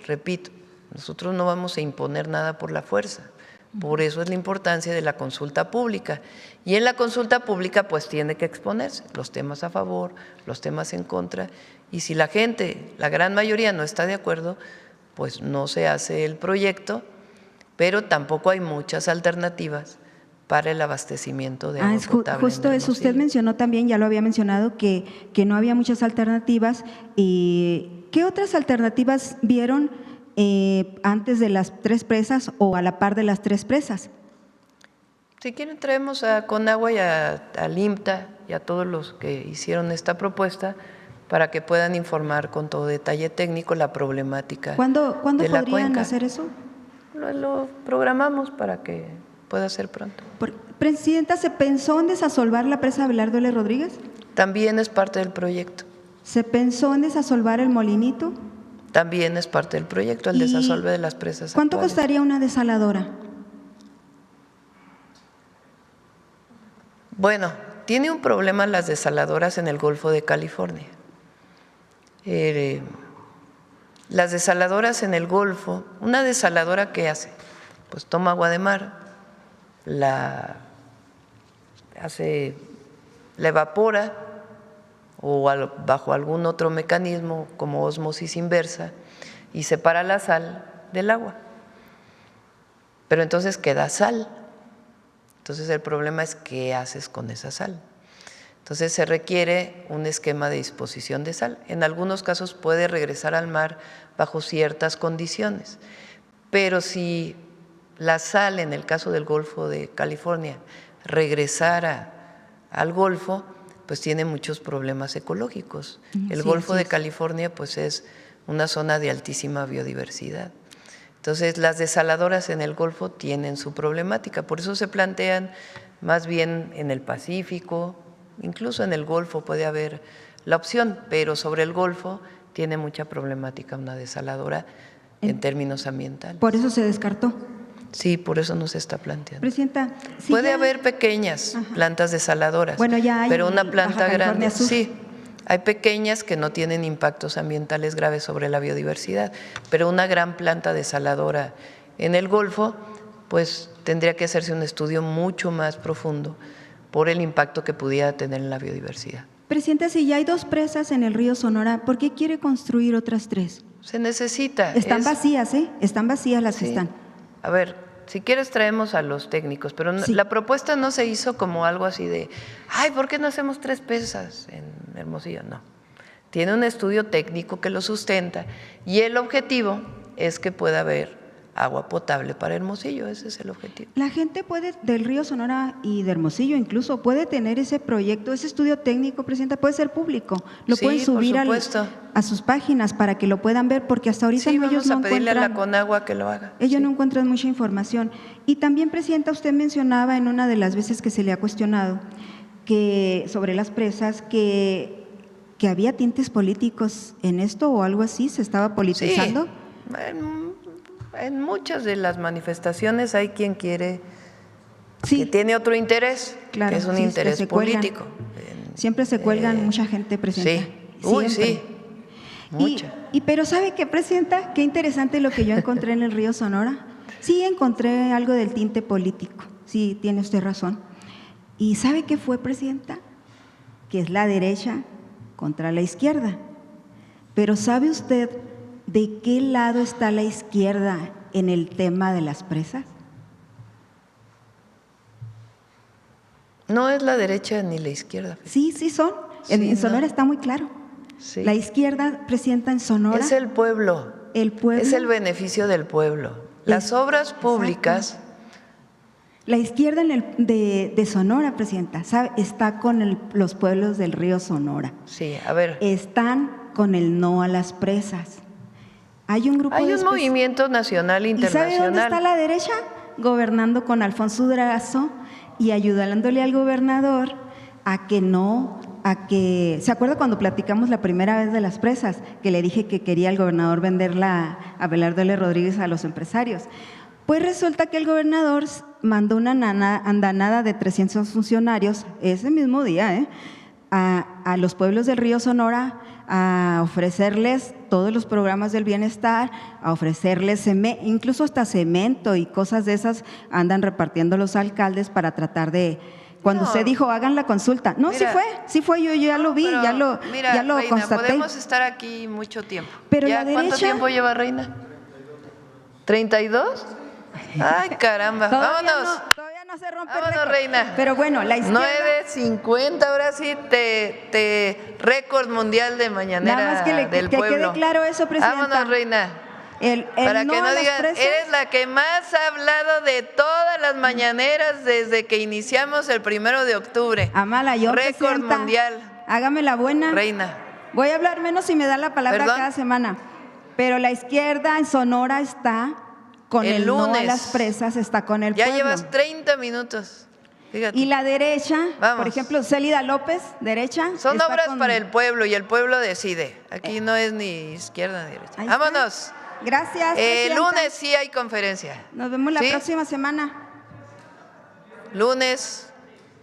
repito, nosotros no vamos a imponer nada por la fuerza. Por eso es la importancia de la consulta pública. Y en la consulta pública pues tiene que exponerse los temas a favor, los temas en contra. Y si la gente, la gran mayoría no está de acuerdo, pues no se hace el proyecto, pero tampoco hay muchas alternativas para el abastecimiento de agua potable. Justo eso, usted mencionó también, ya lo había mencionado, que no había muchas alternativas. ¿Qué otras alternativas vieron antes de las tres presas o a la par de las tres presas? Si quieren traemos a Conagua y al IMTA y a todos los que hicieron esta propuesta para que puedan informar con todo detalle técnico la problemática. ¿Cuándo de la podrían cuenca. hacer eso? Lo programamos para que pueda ser pronto. Presidenta, ¿se pensó en desasolvar la presa Abelardo L. Rodríguez? También es parte del proyecto. ¿Se pensó en desasolvar el Molinito? También es parte del proyecto, el ¿Y desasolve de las presas cuánto actuales. costaría una desaladora? Bueno, tiene un problema las desaladoras en el Golfo de California. Las desaladoras en el Golfo, una desaladora ¿qué hace? Pues toma agua de mar, la evapora o bajo algún otro mecanismo como ósmosis inversa y separa la sal del agua. Pero entonces queda sal. Entonces el problema es qué haces con esa sal. Entonces se requiere un esquema de disposición de sal. En algunos casos puede regresar al mar bajo ciertas condiciones, pero si la sal, en el caso del Golfo de California, regresara al Golfo, pues tiene muchos problemas ecológicos. El Golfo de California pues es una zona de altísima biodiversidad. Entonces las desaladoras en el Golfo tienen su problemática, por eso se plantean más bien en el Pacífico, incluso en el Golfo puede haber la opción, pero sobre el Golfo tiene mucha problemática una desaladora en términos ambientales. Por eso se descartó. Sí, por eso no se está planteando. Presidenta, sí, puede ya haber pequeñas plantas desaladoras, Bueno, ya hay pero una en planta Baja California grande, Sur. sí. Hay pequeñas que no tienen impactos ambientales graves sobre la biodiversidad, pero una gran planta desaladora en el Golfo, pues tendría que hacerse un estudio mucho más profundo por el impacto que pudiera tener en la biodiversidad. Presidenta, si ya hay dos presas en el río Sonora, ¿por qué quiere construir otras tres? Se necesita. Están vacías, ¿eh? Están vacías las que Sí. están. A ver, si quieres traemos a los técnicos, pero Sí. la propuesta no se hizo como algo así de, ay, ¿por qué no hacemos tres presas en Hermosillo? No. Tiene un estudio técnico que lo sustenta y el objetivo es que pueda haber agua potable para Hermosillo, ese es el objetivo. La gente del río Sonora y de Hermosillo incluso puede tener ese proyecto, ese estudio técnico, Presidenta, puede ser público. Lo Sí, pueden subir por supuesto. a sus páginas para que lo puedan ver, porque hasta ahorita Sí, ellos vamos no a pedirle a la encuentran. Conagua que lo haga. Ellos Sí. no encuentran mucha información. Y también, Presidenta, usted mencionaba en una de las veces que se le ha cuestionado que sobre las presas que había tintes políticos en esto o algo así, se estaba politizando. Sí, en muchas de las manifestaciones hay quien quiere, Sí. que tiene otro interés, Claro, que es un sí, interés se cuelgan. político. Siempre se cuelgan mucha gente, Presidenta. Sí, uy, Siempre. sí, mucha. Pero ¿sabe qué, Presidenta? Qué interesante lo que yo encontré en el río Sonora. Sí encontré algo del tinte político, sí, tiene usted razón. ¿Y sabe qué fue, Presidenta? Que es la derecha contra la izquierda. Pero ¿sabe usted de qué lado está la izquierda en el tema de las presas? No es la derecha ni la izquierda. Sí, sí son. Sí, En Sonora no. está muy claro. Sí. La izquierda, Presidenta, en Sonora. Es el pueblo. El pueblo. Es el beneficio del pueblo. Las obras públicas. La izquierda de Sonora, Presidenta, ¿sabe? Está con los pueblos del río Sonora. Sí, a ver. Están con el no a las presas. Hay un grupo Hay de un movimiento nacional e ¿Y sabe dónde está internacional. la derecha? Gobernando con Alfonso Durazo y ayudándole al gobernador a que no, ¿se acuerda cuando platicamos la primera vez de las presas? Que le dije que quería el gobernador venderla a Abelardo L. Rodríguez a los empresarios. Pues resulta que el gobernador mandó una andanada de 300 funcionarios ese mismo día, a los pueblos del río Sonora a ofrecerles todos los programas del bienestar, a ofrecerles incluso hasta cemento y cosas de esas andan repartiendo los alcaldes para tratar de… Cuando No. usted dijo, hagan la consulta. No, Mira, sí fue, yo ya lo vi, Pero, ya lo Reina, constaté. podemos estar aquí mucho tiempo. Pero ¿Ya la cuánto derecha- tiempo lleva Reina? ¿32? Ay, caramba. Vámonos. Todavía no se rompe Vámonos, el récord. Reina. Pero bueno, la izquierda… 9:50, ahora sí, te récord mundial de mañanera Nada más que del que pueblo. quede claro eso, Presidenta. Vámonos, Reina. El Para no que a no las digan, presas- eres la que más ha hablado de todas las mañaneras desde que iniciamos el 1 de octubre. Amala, yo, Récord Presidenta, mundial, Hágame la buena. Reina. Voy a hablar menos si me da la palabra ¿Perdón? cada semana. Pero la izquierda en Sonora está con El el no a lunes. las presas, está con el Ya pueblo. llevas 30 minutos. Fíjate. Y la derecha, Vamos. por ejemplo, Célida López, derecha. Son está obras con- para el pueblo y el pueblo decide. Aquí no es ni izquierda ni derecha. Ahí está. Vámonos. Gracias, El Presidenta. lunes sí hay conferencia. Nos vemos la ¿Sí? próxima semana. Lunes,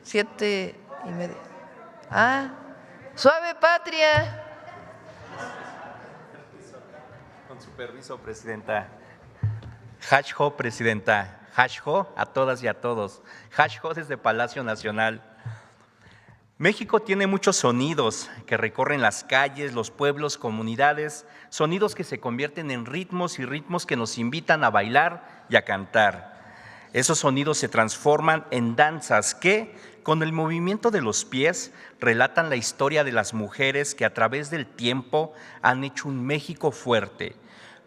7:30. Ah, suave patria. Con su permiso, Presidenta. Hashho, Presidenta. Hashho a todas y a todos. Hashho desde Palacio Nacional. México tiene muchos sonidos que recorren las calles, los pueblos, comunidades, sonidos que se convierten en ritmos y ritmos que nos invitan a bailar y a cantar. Esos sonidos se transforman en danzas que, con el movimiento de los pies, relatan la historia de las mujeres que a través del tiempo han hecho un México fuerte.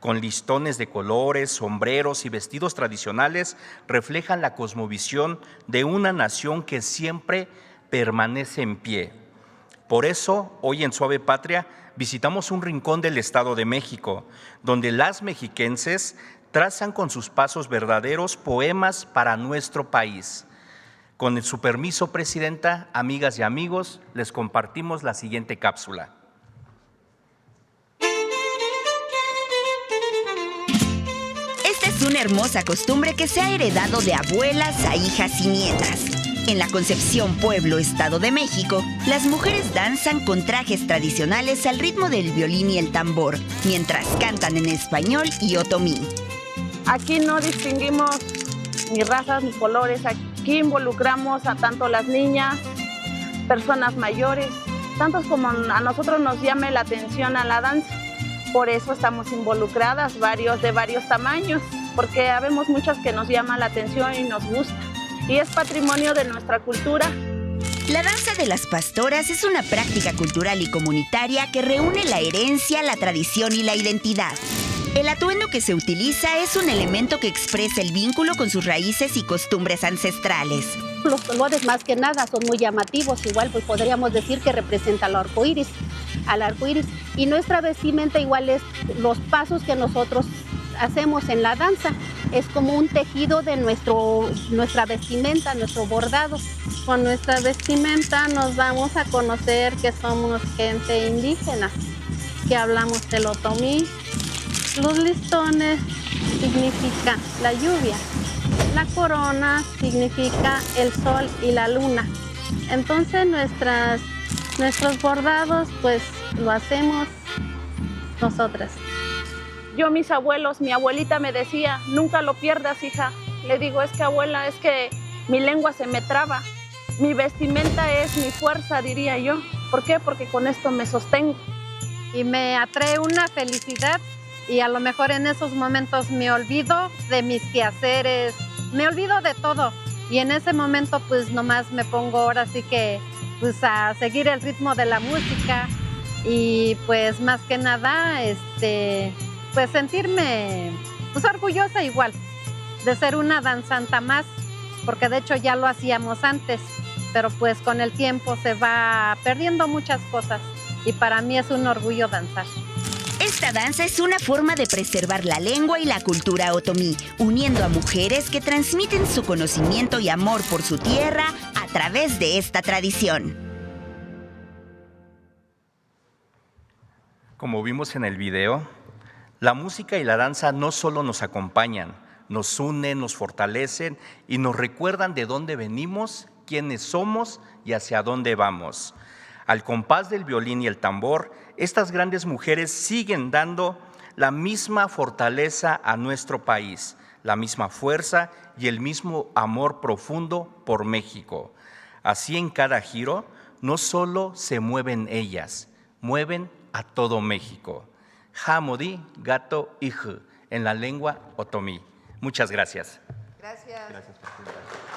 Con listones de colores, sombreros y vestidos tradicionales, reflejan la cosmovisión de una nación que siempre permanece en pie. Por eso, hoy en Suave Patria, visitamos un rincón del Estado de México, donde las mexiquenses trazan con sus pasos verdaderos poemas para nuestro país. Con su permiso, Presidenta, amigas y amigos, les compartimos la siguiente cápsula. Esta es una hermosa costumbre que se ha heredado de abuelas a hijas y nietas. En la Concepción, Pueblo, Estado de México, las mujeres danzan con trajes tradicionales al ritmo del violín y el tambor, mientras cantan en español y otomí. Aquí no distinguimos ni razas ni colores, aquí involucramos a tanto las niñas, personas mayores, tantos como a nosotros nos llame la atención a la danza. Por eso estamos involucradas, de varios tamaños, porque habemos muchas que nos llaman la atención y nos gusta. Y es patrimonio de nuestra cultura. La danza de las pastoras es una práctica cultural y comunitaria que reúne la herencia, la tradición y la identidad. El atuendo que se utiliza es un elemento que expresa el vínculo con sus raíces y costumbres ancestrales. Los colores más que nada son muy llamativos, igual pues podríamos decir que representa al arco iris. Y nuestra vestimenta igual es los pasos que nosotros hacemos en la danza. Es como un tejido de nuestra vestimenta, nuestro bordado. Con nuestra vestimenta nos damos a conocer que somos gente indígena, que hablamos del otomí. Los listones significa la lluvia. La corona significa el sol y la luna. Entonces nuestros bordados pues lo hacemos nosotras. Yo, mis abuelos, mi abuelita me decía, nunca lo pierdas, hija. Le digo, es que abuela, es que mi lengua se me traba. Mi vestimenta es mi fuerza, diría yo. ¿Por qué? Porque con esto me sostengo. Y me atrae una felicidad y a lo mejor en esos momentos me olvido de mis quehaceres, me olvido de todo. Y en ese momento pues nomás me pongo ahora sí que pues a seguir el ritmo de la música y pues más que nada pues sentirme pues orgullosa igual de ser una danzanta más, porque de hecho ya lo hacíamos antes, pero pues con el tiempo se va perdiendo muchas cosas y para mí es un orgullo danzar. Esta danza es una forma de preservar la lengua y la cultura otomí, uniendo a mujeres que transmiten su conocimiento y amor por su tierra a través de esta tradición. Como vimos en el video, la música y la danza no solo nos acompañan, nos unen, nos fortalecen y nos recuerdan de dónde venimos, quiénes somos y hacia dónde vamos. Al compás del violín y el tambor, estas grandes mujeres siguen dando la misma fortaleza a nuestro país, la misma fuerza y el mismo amor profundo por México. Así en cada giro, no solo se mueven ellas, mueven a todo México. Hamodi, gato, ij, en la lengua otomí. Muchas gracias. Gracias. Gracias, presidenta.